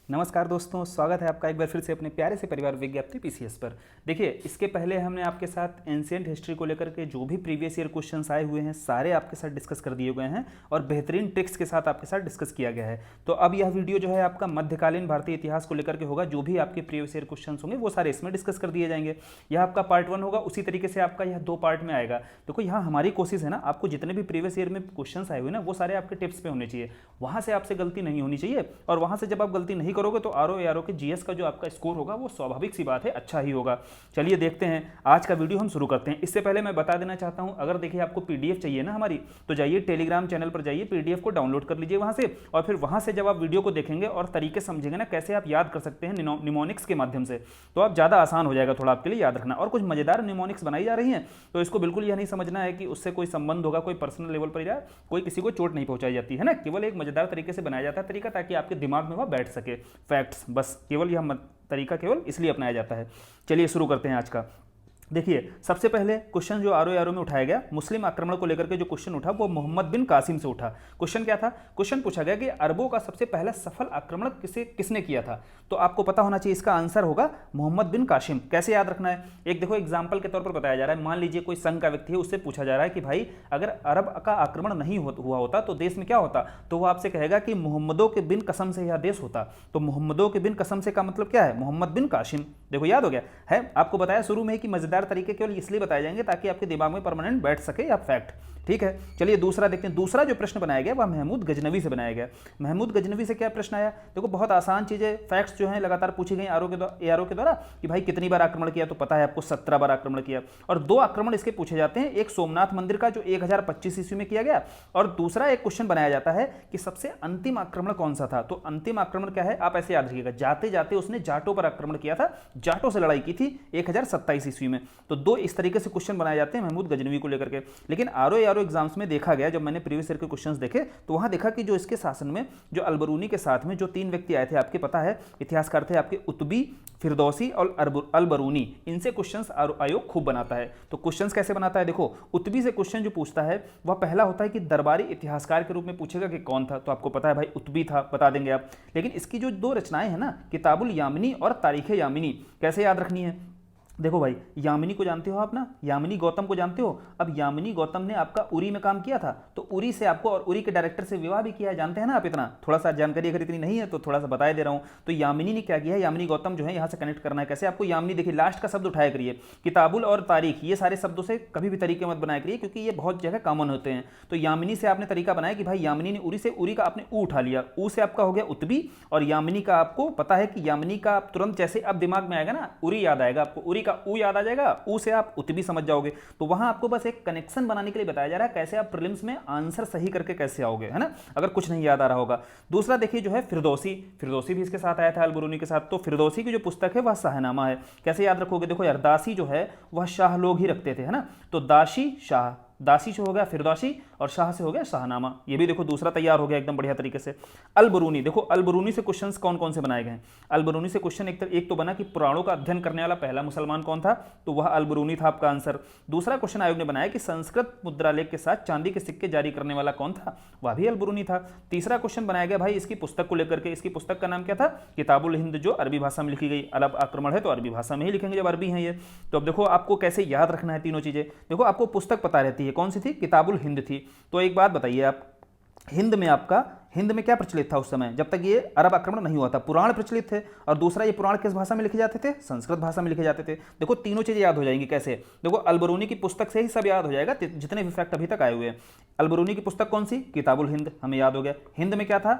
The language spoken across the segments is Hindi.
नमस्कार दोस्तों, स्वागत है आपका एक बार फिर से अपने प्यारे से परिवार विज्ञप्ति पीसीएस पर। देखिए, इसके पहले हमने आपके साथ एंशिएंट हिस्ट्री को लेकर के जो भी प्रीवियस ईयर क्वेश्चंस आए हुए हैं सारे आपके साथ डिस्कस कर दिए गए हैं और बेहतरीन ट्रिक्स के साथ आपके साथ डिस्कस किया गया है। तो अब यह वीडियो जो है आपका मध्यकालीन भारतीय इतिहास को लेकर के होगा। जो भी आपके प्रीवियस ईयर क्वेश्चन होंगे वो सारे इसमें डिस्कस कर दिए जाएंगे। यह आपका पार्ट 1 होगा, उसी तरीके से आपका यह 2 पार्ट में आएगा। देखो, यहाँ हमारी कोशिश है ना, आपको जितने भी प्रीवियस ईयर में क्वेश्चन आए हुए ना वो सारे आपके टिप्स पे होने चाहिए, वहाँ से आपसे गलती नहीं होनी चाहिए। और वहाँ से जब आप गलती नहीं करोगे तो आरओ के जीएस का जो आपका स्कोर होगा वो स्वाभाविक सी बात है अच्छा ही होगा। चलिए देखते हैं, आज का वीडियो हम शुरू करते हैं। इससे पहले मैं बता देना चाहता हूं, अगर देखिए आपको पीडीएफ चाहिए ना हमारी, तो जाइए टेलीग्राम चैनल पर जाइए, पीडीएफ को डाउनलोड कर लीजिए वहां से। और फिर वहां से जब आप वीडियो को देखेंगे और तरीके समझेंगे ना कैसे आप याद कर सकते हैं निमोनिक्स के माध्यम से, तो आप ज़्यादा आसान हो जाएगा थोड़ा आपके लिए याद रखना। और कुछ मजेदार निमोनिक्स बनाई जा रही हैं, तो इसको बिल्कुल यह नहीं समझना है कि उससे कोई संबंध होगा, कोई पर्सनल लेवल पर या कोई किसी को चोट नहीं पहुंचाई जाती है ना। केवल एक मजेदार तरीके से बनाया जाता है तरीका, ताकि आपके दिमाग में वह बैठ सके फैक्ट्स, बस केवल यह तरीका केवल इसलिए अपनाया जाता है। चलिए शुरू करते हैं आज का। देखिए, सबसे पहले क्वेश्चन जो आरओ में उठाया गया, मुस्लिम आक्रमण को लेकर के जो क्वेश्चन उठा वो मोहम्मद बिन कासिम से उठा। क्वेश्चन क्या था? क्वेश्चन पूछा गया कि अरबों का सबसे पहला सफल आक्रमण किसने किया था। तो आपको पता होना चाहिए इसका आंसर होगा मोहम्मद बिन कासिम। कैसे याद रखना है? एक देखो, एग्जाम्पल के तौर पर बताया जा रहा है। मान लीजिए कोई संघ का व्यक्ति है, उससे पूछा जा रहा है कि भाई अगर अरब का आक्रमण नहीं हुआ होता तो देश में क्या होता, तो वो आपसे कहेगा कि मोहम्मदों के बिन कसम से यह देश होता। तो मोहम्मदों के बिन कसम से का मतलब क्या है? मोहम्मद बिन कासिम। देखो, याद हो गया है। आपको बताया शुरू में कि मजेदार तरीके केवल इसलिए बताए जाएंगे ताकि आपके दिमाग में परमानेंट बैठ सके या फैक्ट। ठीक है, चलिए दूसरा देखते हैं। दूसरा जो प्रश्न बनाया गया वह महमूद गजनवी से बनाया गया। महमूद गजनवी से क्या प्रश्न आया? देखो, बहुत आसान चीजें, फैक्ट्स जो हैं लगातार पूछी गई आरओ के द्वारा कि भाई कितनी बार आक्रमण किया, तो पता है आपको 17 बार आक्रमण किया। और 2 आक्रमण इसके पूछे जाते हैं, एक सोमनाथ मंदिर का जो 1025 ईस्वी में किया गया, और दूसरा एक क्वेश्चन बनाया जाता है कि सबसे अंतिम आक्रमण कौन सा था। तो अंतिम आक्रमण क्या है आप ऐसे याद रखिएगा, जाते जाते उसने जाटों पर आक्रमण किया था, जाटों से लड़ाई की थी 1027 ईस्वी में। तो 2 इस तरीके से क्वेश्चन बनाए जाते हैं महमूद गजनवी को लेकर के। लेकिन आरओ एग्जाम्स में देखा गया, जब मैंने प्रीवियस ईयर के क्वेश्चंस देखे तो वहां देखा कि जो इसके शासन में जो अलबरूनी के साथ में जो 3 व्यक्ति आए थे, आपके पता है इतिहासकार थे आपके उतबी, फिरदौसी और अलबरूनी। इनसे क्वेश्चंस आयोग खूब बनाता है। तो क्वेश्चंस कैसे बनाता है? देखो, उतबी से क्वेश्चन जो पूछता है वह पहला होता है कि दरबारी इतिहासकार के रूप में पूछेगा कि कौन था। तो आपको पता है भाई उतबी था, बता देंगे आप। लेकिन इसकी जो 2 रचनाएं हैं ना, किताबुल यामिनी और तारीख यामिनी, कैसे याद रखनी है? देखो भाई, यामिनी को जानते हो आप ना, यामिनी गौतम को जानते हो। अब यामिनी गौतम ने आपका उरी में काम किया था, तो उरी से आपको और उरी के डायरेक्टर से विवाह भी किया है, जानते हैं ना आप। इतना थोड़ा सा जानकारी अगर इतनी नहीं है तो थोड़ा सा बता दे रहा हूं। तो यामिनी ने क्या किया है, यामिनी गौतम जो है यहां से कनेक्ट करना है कैसे आपको। यामिनी देखिए, लास्ट का शब्द उठाया करिए, किताबुल और तारीख, ये सारे शब्दों से कभी भी तरीके मत बनाया करिए, क्योंकि ये बहुत जगह कॉमन होते हैं। तो यामिनी से आपने तरीका बनाया कि भाई यामिनी ने उरी से, उरी का आपने ऊ उठा लिया, ऊ से आपका हो गया उतबी, और यामिनी का आपको पता है कि यामिनी का आप तुरंत जैसे अब दिमाग में आएगा ना, उरी याद आएगा आपको, उरी का ऊ याद आ जाएगा, ऊ से आप उतबी समझ जाओगे। तो वहां आपको बस एक कनेक्शन बनाने के लिए बताया जा रहा है कैसे आप प्रीलिम्स में आंसर सही करके कैसे आओगे, है ना, अगर कुछ नहीं याद आ रहा होगा। दूसरा देखिए जो है फिरदौसी, फिरदौसी भी इसके साथ आया था अलबरूनी के साथ। तो फिरदौसी की जो पुस्तक है वह शाहनामा है। कैसे याद रखोगे? देखो यार, दासी जो है वह शाह लोग ही रखते थे, है ना। तो दासी शाह, दासी से हो गया फिरदौसी और शाह से हो गया शाहनामा। ये भी देखो दूसरा तैयार हो गया एकदम बढ़िया तरीके से। अलबरूनी, देखो अलबरूनी से क्वेश्चंस कौन कौन से बनाए गए हैं। अलबरूनी से क्वेश्चन एक तो बना कि पुराणों का अध्ययन करने वाला पहला मुसलमान कौन था, तो वह अलबरूनी था आपका आंसर। दूसरा क्वेश्चन आयोग ने बनाया कि संस्कृत मुद्रालेख के साथ चांदी के सिक्के जारी करने वाला कौन था, वह भी अलबरूनी था। तीसरा क्वेश्चन बनाया गया भाई इसकी पुस्तक को लेकर के, इसकी पुस्तक का नाम क्या था, किताबुल हिंद, जो अरबी भाषा में लिखी गई। अरब आक्रमण है तो अरबी भाषा में ही लिखेंगे जब अरबी है ये। तो अब देखो आपको कैसे याद रखना है तीनों चीजें। देखो, आपको पुस्तक पता रहती है कौन सी थी, किताबुल हिंद थी। तो एक बात बताइए आप, हिंद में क्या प्रचलित था उस समय जब तक ये अरब आक्रमण नहीं हुआ था? पुराण प्रचलित थे। और दूसरा, ये पुराण किस भाषा में लिखे जाते थे? संस्कृत भाषा में लिखे जाते थे। देखो तीनों चीजें याद हो जाएंगी कैसे। देखो, अलबरूनी की पुस्तक से ही सब याद हो जाएगा, जितने भी फैक्ट अभी तक आए हुए हैं। अलबरूनी की पुस्तक कौन सी? किताबुल हिंद, हमें याद हो गया। हिंद में क्या था?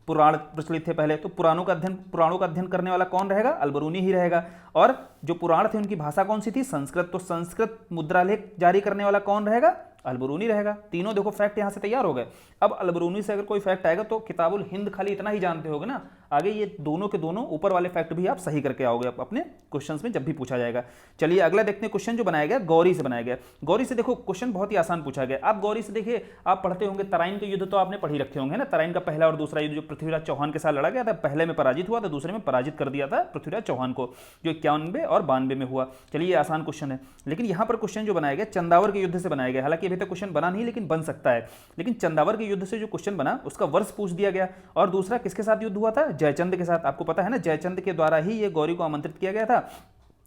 पुराण प्रचलित थे पहले। तो पुराणों का अध्ययन करने वाला कौन रहेगा? अलबरूनी ही रहेगा। और जो पुराण थे उनकी भाषा कौन सी थी? संस्कृत। तो संस्कृत मुद्रालेख जारी करने वाला कौन रहेगा? अलबरूनी रहेगा। तीनों देखो फैक्ट यहां से तैयार हो गए। अब अलबरूनी से अगर कोई फैक्ट आएगा तो किताबुल हिंद खाली इतना ही जानते होगे ना, आगे ये दोनों के दोनों ऊपर वाले फैक्ट भी आप सही करके आओगे अपने क्वेश्चंस में जब भी पूछा जाएगा। चलिए अगला देखते हैं। क्वेश्चन जो बनाया गया गौरी से बनाया गया। गौरी से देखो क्वेश्चन बहुत ही आसान पूछा गया। आप गौरी से देखिए, आप पढ़ते होंगे तराइन के युद्ध तो आपने पढ़ ही रखे होंगे ना। तराइन का पहला और दूसरा युद्ध जो पृथ्वीराज चौहान के साथ लड़ा गया था, पहले में पराजित हुआ था, दूसरे में पराजित कर दिया था पृथ्वीराज चौहान को, जो 91 और 92 में हुआ। चलिए आसान क्वेश्चन है। लेकिन यहां पर क्वेश्चन जो बनाया गया चंदावर के युद्ध से बनाया गया। हालांकि अभी तक क्वेश्चन बना नहीं, लेकिन बन सकता है। लेकिन चंदावर के युद्ध से जो क्वेश्चन बना उसका वर्ष पूछ दिया गया। और दूसरा किसके साथ युद्ध हुआ था? जयचंद के साथ, आपको पता है ना जयचंद के द्वारा ही ये गौरी को आमंत्रित किया गया था,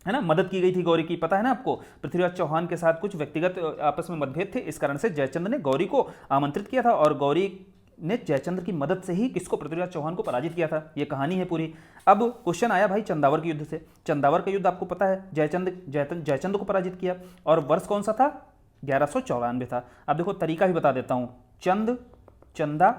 है ना, मदद की गई थी गौरी की, पता है ना आपको। पृथ्वीराज चौहान के साथ कुछ व्यक्तिगत आपस में मतभेद थे, इस कारण से जयचंद ने गौरी को आमंत्रित किया था और गौरी ने जयचंद्र की मदद से ही किसको, पृथ्वीराज चौहान को पराजित किया था। ये कहानी है पूरी। अब क्वेश्चन आया भाई चंदावर के युद्ध से। चंदावर का युद्ध आपको पता है जयचंद को पराजित किया और वर्ष कौन सा था, 1194 था। अब देखो तरीका भी बता देता हूं, चंद चंदा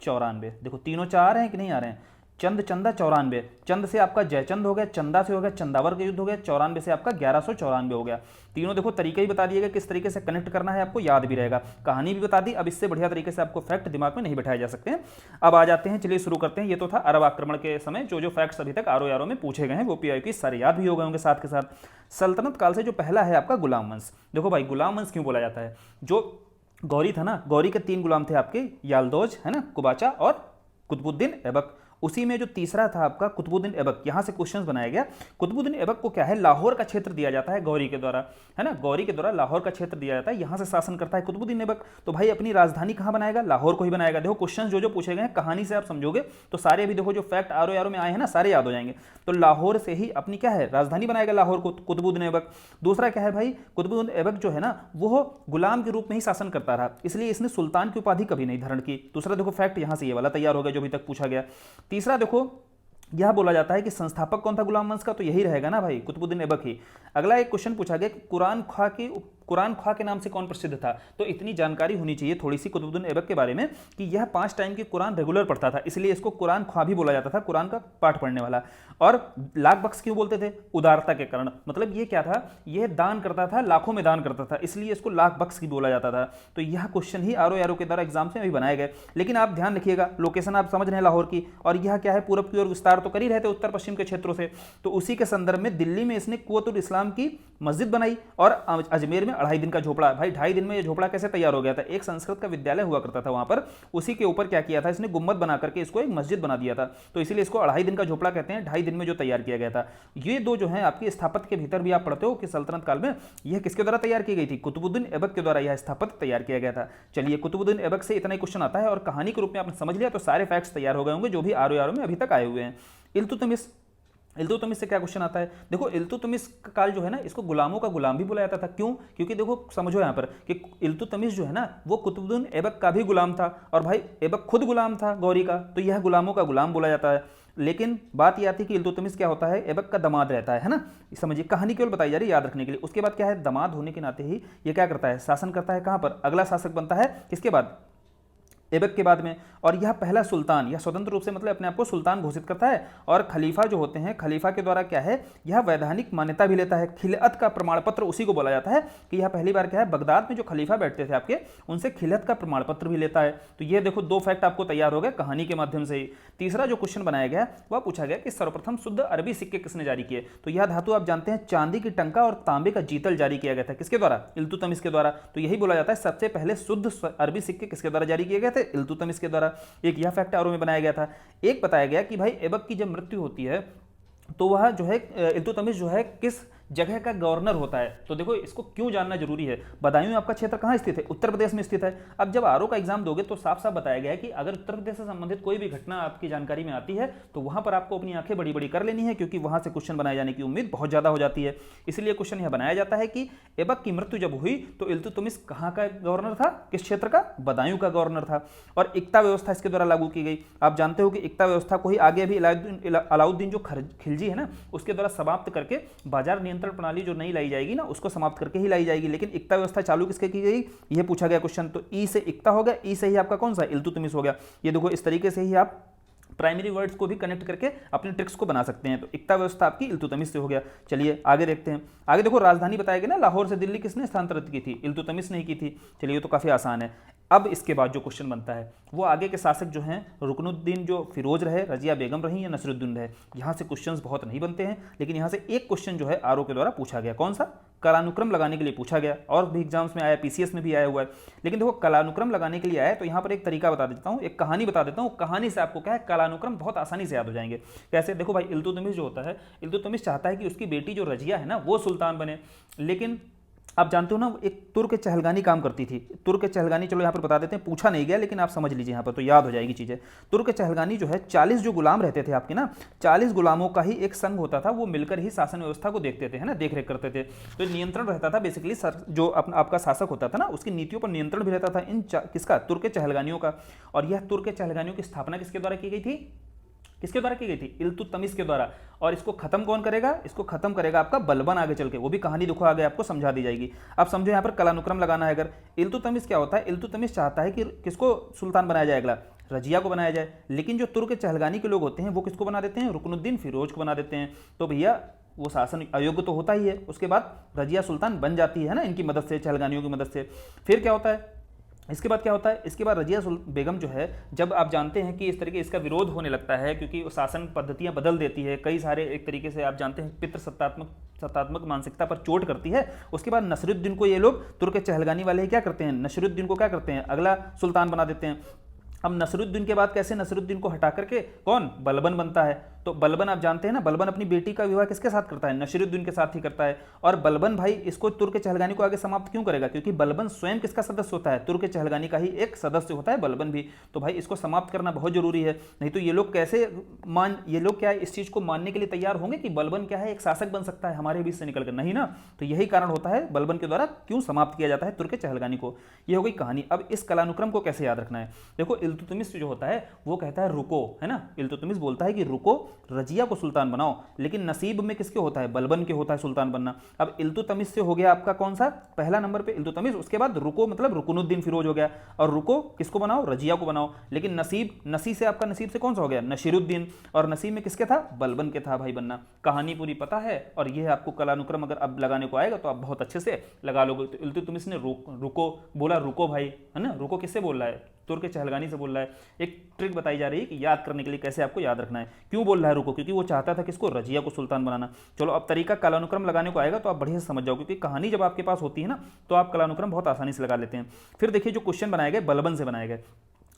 94, देखो तीनों चार आ रहे हैं कि नहीं आ रहे हैं, चंद चंदा 94, चंद से आपका जयचंद हो गया, चंदा से हो गया चंदावर का युद्ध हो गया, 94 से आपका 1194 हो गया। तीनों देखो तरीका ही बता दिएगा किस तरीके से कनेक्ट करना है, आपको याद भी रहेगा, कहानी भी बता दी। अब इससे बढ़िया तरीके से आपको फैक्ट दिमाग में नहीं बैठाए जा सकते हैं। अब आ जाते हैं, चलिए शुरू करते हैं। ये तो था अरब आक्रमण के समय जो फैक्ट्स अभी तक आरो यारों में पूछे गए हैं, वो पीआई की सारे याद भी हो गए होंगे साथ के साथ। सल्तनत काल से जो पहला है आपका गुलाम वंश। देखो भाई गुलाम वंश क्यों बोला जाता है, जो गौरी था ना, गौरी के 3 गुलाम थे आपके, यालदोज है ना, कुबाचा और कुतुबुद्दीन ऐबक। उसी में जो तीसरा था आपका कुतुबुद्दीन ऐबक, यहां से क्वेश्चंस बनाया गया। कुतुबुद्दीन ऐबक को क्या है, लाहौर का क्षेत्र दिया जाता है गौरी के द्वारा, है ना, गौरी के द्वारा लाहौर का क्षेत्र दिया जाता है, यहां से शासन करता है कुतुबुद्दीन ऐबक। तो भाई अपनी राजधानी कहां बनाएगा, लाहौर को ही बनाएगा। देखो क्वेश्चन जो पूछे गए हैं कहानी से आप समझोगे तो सारे भी देखो जो फैक्ट आरो यारो में आए हैं ना, सारे याद हो जाएंगे। तो लाहौर से ही अपनी क्या है, राजधानी बनाएगा लाहौर को कुतुबुद्दीन ऐबक। दूसरा क्या है भाई, कुतुबुद्दीन ऐबक जो है ना वो गुलाम के रूप में ही शासन करता रहा, इसलिए इसने सुल्तान की उपाधि कभी नहीं धारण की। दूसरा देखो फैक्ट यहां से ये वाला तैयार हो गया जो अभी तक पूछा गया। तीसरा देखो यह बोला जाता है कि संस्थापक कौन था गुलाम वंश का, तो यही रहेगा ना भाई कुतुबुद्दीन ऐबक ही। अगला एक क्वेश्चन पूछा गया कि कुरान ख्वां के नाम से कौन प्रसिद्ध था, तो इतनी जानकारी होनी चाहिए थोड़ी सी कुतुबुद्दीन ऐबक के बारे में कि यह 5 टाइम की कुरान रेगुलर पढ़ता था, इसलिए इसको कुरान ख्वां भी बोला जाता था, कुरान का पाठ पढ़ने वाला। और लाख बख्श क्यों बोलते थे, उदारता के कारण, मतलब ये क्या था, यह दान करता था, लाखों में दान करता था, इसलिए इसको लाख बख्श की बोला जाता था। तो यह क्वेश्चन ही आरो यारो के द्वारा एग्जाम में अभी बनाए गए। लेकिन आप ध्यान रखिएगा, लोकेशन आप समझ रहे हैं लाहौर की, और यह क्या है, पूरब की ओर विस्तार तो कर ही रहे थे उत्तर पश्चिम के क्षेत्रों से, तो उसी के संदर्भ में दिल्ली में इसने कुव्वतुल इस्लाम की मस्जिद बनाई और अजमेर में 2.5 दिन का झोपड़ा। भाई 2.5 दिन में ये झोपड़ा कैसे तैयार हो गया था, एक संस्कृत का विद्यालय हुआ करता था वहां पर, उसी के ऊपर क्या किया था इसने, गुम्बद बना करके इसको एक मस्जिद बना दिया था, तो इसीलिए इसको 2.5 दिन का झोपड़ा कहते हैं, 2.5 दिन में जो तैयार किया गया था। ये दो जो है आपकी स्थापत्य के भीतर भी आप पढ़ते हो कि सल्तनत काल में यह किसके द्वारा तैयार की गई थी, कुतुबुद्दीन ऐबक के द्वारा यह स्थापत्य तैयार किया गया था। चलिए कुतुबुद्दीन ऐबक से इतना ही क्वेश्चन आता है और कहानी के रूप में आपने समझ लिया तो सारे फैक्ट्स तैयार हो गए होंगे जो भी आरो यारो में अभी तक आए हुए हैं। इल्तुतमिश से क्या क्वेश्चन आता है, देखो इल्तुतमिश का काल जो है ना, इसको गुलामों का गुलाम भी बुलाया जाता था। क्यों, क्योंकि देखो समझो यहाँ पर कि इल्तुतमिश जो है ना वो कुतुबुद्दीन ऐबक का भी गुलाम था, और भाई ऐबक खुद गुलाम था गौरी का, तो यह गुलामों का गुलाम बोला जाता है। लेकिन बात यह आती है कि इल्तुतमिश क्या होता है, ऐबक का दामाद रहता है ना, समझिए कहानी केवल बताई जा रही है याद रखने के लिए। उसके बाद क्या है, दामाद होने के नाते ही ये क्या करता है, शासन करता है कहाँ पर, अगला शासक बनता है किसके बाद, ऐबक के बाद में। और यह पहला सुल्तान, यह स्वतंत्र रूप से मतलब अपने आप को सुल्तान घोषित करता है। और खलीफा जो होते हैं, खलीफा के द्वारा क्या है, यह वैधानिक मान्यता भी लेता है। खिलअत का प्रमाण पत्र उसी को बोला जाता है कि यह पहली बार क्या है, बगदाद में जो खलीफा बैठते थे आपके, उनसे खिलअत का प्रमाण पत्र भी लेता है। तो ये देखो 2 फैक्ट आपको तैयार हो गए कहानी के माध्यम से ही। तीसरा जो क्वेश्चन बनाया गया वह पूछा गया कि सर्वप्रथम शुद्ध अरबी सिक्के किसने जारी किए, तो यह धातु आप जानते हैं चांदी की टंका और तांबे का जीतल जारी किया गया था, किसके द्वारा, इल्तुतमिश के द्वारा। तो यही बोला जाता है सबसे पहले शुद्ध अरबी सिक्के किसके द्वारा जारी किए गए थे, इल्तुतमिश के द्वारा। एक यह फैक्ट आरो में बनाया गया था। एक बताया गया कि भाई ऐबक की जब मृत्यु होती है तो वह जो है इल्तुतमिश जो है किस जगह का गवर्नर होता है, तो देखो इसको क्यों जानना जरूरी है। बदायूं में आपका क्षेत्र कहाँ स्थित है, उत्तर प्रदेश में स्थित है। अब जब आरओ का एग्जाम दोगे तो साफ साफ बताया गया है कि अगर उत्तर प्रदेश से संबंधित कोई भी घटना आपकी जानकारी में आती है तो वहां पर आपको अपनी आंखें बड़ी बड़ी कर लेनी है, क्योंकि वहां से क्वेश्चन बनाए जाने की उम्मीद बहुत ज्यादा हो जाती है। इसलिए क्वेश्चन यह बनाया जाता है कि ऐबक की मृत्यु जब हुई तो इल्तुतमिश कहाँ का गवर्नर था, किस क्षेत्र का, बदायूं का गवर्नर था। और इक्ता व्यवस्था इसके द्वारा लागू की गई। आप जानते हो कि इक्ता व्यवस्था को ही आगे अभी अलाउद्दीन जो खिलजी है ना उसके द्वारा समाप्त करके बाजार नियंत्रण प्रणाली जो नई लाई जाएगी ना उसको समाप्त करके ही लाई जाएगी। लेकिन इक्ता व्यवस्था चालू किसके की गई, यह पूछा गया क्वेश्चन। तो ई से इक्ता हो गया, ई से ही आपका कौन सा, इल्तुतमिश हो गया। ये देखो इस तरीके से ही आप प्राइमरी वर्ड्स को भी कनेक्ट करके अपने ट्रिक्स को बना सकते हैं। तो इक्ता व्यवस्था आपकी इल्तुतमिश से हो गया। चलिए आगे देखते हैं। आगे देखो राजधानी बताया गया ना, लाहौर से दिल्ली किसने स्थानांतरित की थी, इल्तुतमिश ने की थी। चलिए तो काफी आसान है। अब इसके बाद जो क्वेश्चन बनता है वो आगे के शासक जो हैं, रुकनुद्दीन जो फिरोज रहे, रजिया बेगम रही या नसरुद्दीन रहे। यहाँ से क्वेश्चंस बहुत नहीं बनते हैं, लेकिन यहाँ से एक क्वेश्चन जो है आरओ के द्वारा पूछा गया, कौन सा, कालानुक्रम लगाने के लिए पूछा गया। और भी एग्जाम्स में आया, पीसीएस में भी आया हुआ है। लेकिन देखो कालानुक्रम लगाने के लिए आया तो यहाँ पर एक तरीका बता देता हूँ, एक कहानी बता देता हूँ। कहानी से आपको क्या है, कालानुक्रम बहुत आसानी से याद हो जाएंगे। कैसे, देखो भाई इल्तुतमिश जो होता है, इल्तुतमिश चाहता है कि उसकी बेटी जो रजिया है ना वो सुल्तान बने, लेकिन आप जानते हो ना, एक तुर्क चहलगानी काम करती थी। तुर्क चहलगानी, चलो यहाँ पर बता देते हैं, पूछा नहीं गया लेकिन आप समझ लीजिए यहाँ पर तो याद हो जाएगी चीज़ें। तुर्क चहलगानी जो है 40 जो गुलाम रहते थे आपके ना, 40 गुलामों का ही एक संघ होता था, वो मिलकर ही शासन व्यवस्था को देखते थे, है ना, देख रेख करते थे। तो नियंत्रण रहता था बेसिकली जो आपका शासक होता था ना, उसकी नीतियों पर नियंत्रण भी रहता था इन किसका, तुर्क चहलगानियों का। और यह तुर्क चहलगानियों की स्थापना किसके द्वारा की गई थी, किसके द्वारा की गई थी, इल्तुतमिश के द्वारा। और इसको खत्म कौन करेगा, इसको खत्म करेगा आपका बलबन आगे चल के, वो भी कहानी देखो आगे आपको समझा दी जाएगी। अब समझो यहाँ पर कलानुक्रम लगाना है। अगर इल्तुतमिश क्या होता है, इल्तुतमिश चाहता है कि किसको सुल्तान बनाया जाएगा, रजिया को बनाया जाए, लेकिन जो तुर्क चहलगानी के लोग होते हैं वो किसको बना देते हैं, रुकनुद्दीन फिरोज को बना देते हैं। तो भैया वो शासन अयोग्य तो होता ही है, उसके बाद रजिया सुल्तान बन जाती है ना, इनकी मदद से, चहलगानियों की मदद से। फिर क्या होता है, इसके बाद क्या होता है, इसके बाद रजिया बेगम जो है, जब आप जानते हैं कि इस तरीके इसका विरोध होने लगता है क्योंकि शासन पद्धतियां बदल देती है, कई सारे एक तरीके से आप जानते हैं पितृ सत्तात्मक मानसिकता पर चोट करती है। उसके बाद नसरुद्दीन को ये लोग तुर्क चहलगानी वाले क्या करते हैं, नसरुद्दीन को क्या करते हैं, अगला सुल्तान बना देते हैं। अब नसरुद्दीन के बाद कैसे, नसरुद्दीन को हटा करके कौन, बलबन बनता है। तो बलबन आप जानते हैं ना, बलबन अपनी बेटी का विवाह किसके साथ करता है, नसरुद्दीन के साथ ही करता है। और बलबन भाई इसको तुर्क चहलगानी को आगे समाप्त क्यों करेगा, क्योंकि बलबन स्वयं किसका सदस्य होता है, तुर्क चहलगानी का ही एक सदस्य होता है बलबन भी। तो भाई इसको समाप्त करना बहुत जरूरी है, नहीं तो ये लोग कैसे ये लोग क्या है, इस चीज को मानने के लिए तैयार होंगे कि बलबन क्या है, एक शासक बन सकता है हमारे बीच से निकलकर, नहीं ना। तो यही कारण होता है बलबन के द्वारा क्यों समाप्त किया जाता है तुर्क चहलगानी को। ये हो गई कहानी। अब इस कलानुक्रम को कैसे याद रखना है, देखो इल्तुतमिश जो होता है वो कहता है रुको, है ना, इल्तुतमिश बोलता है कि रुको, रजिया को सुल्तान बनाओ, लेकिन नसीब में किसके होता है, बलबन के होता है सुल्तान बनना। अब इल्तुतमिश से हो गया आपका कौन सा, पहला नंबर पे इल्तुतमिश, उसके बाद रुको मतलब रुकनुद्दीन फिरोज हो गया, और रुको किसको बनाओ, रजिया को बनाओ। लेकिन नसीब, नसी से आपका नसीब से कौन सा हो गया, नसीरुद्दीन, और नसीब में किसके था, बलबन के था भाई बनना। कहानी पूरी पता है, और यह आपको कलानुक्रम अगर अब लगाने को आएगा तो आप बहुत अच्छे से लगा लोगे। तो इल्तुतमिश ने रुको बोला, रुको भाई, है ना, रुको किससे बोल रहा है, तुर्क चहलगानी से बोल रहा है। एक ट्रिक बताई जा रही है कि याद करने के लिए कैसे आपको याद रखना है। क्यों बोल रहा है रुको, क्योंकि वो चाहता था किसको, रजिया को सुल्तान बनाना। चलो अब तरीका कालानुक्रम लगाने को आएगा तो आप बढ़िया से समझ जाओ, क्योंकि कहानी जब आपके पास होती है ना तो आप कालानुक्रम बहुत आसानी से लगा लेते हैं। फिर देखिए जो क्वेश्चन बनाए गए बलबन से बनाए गए।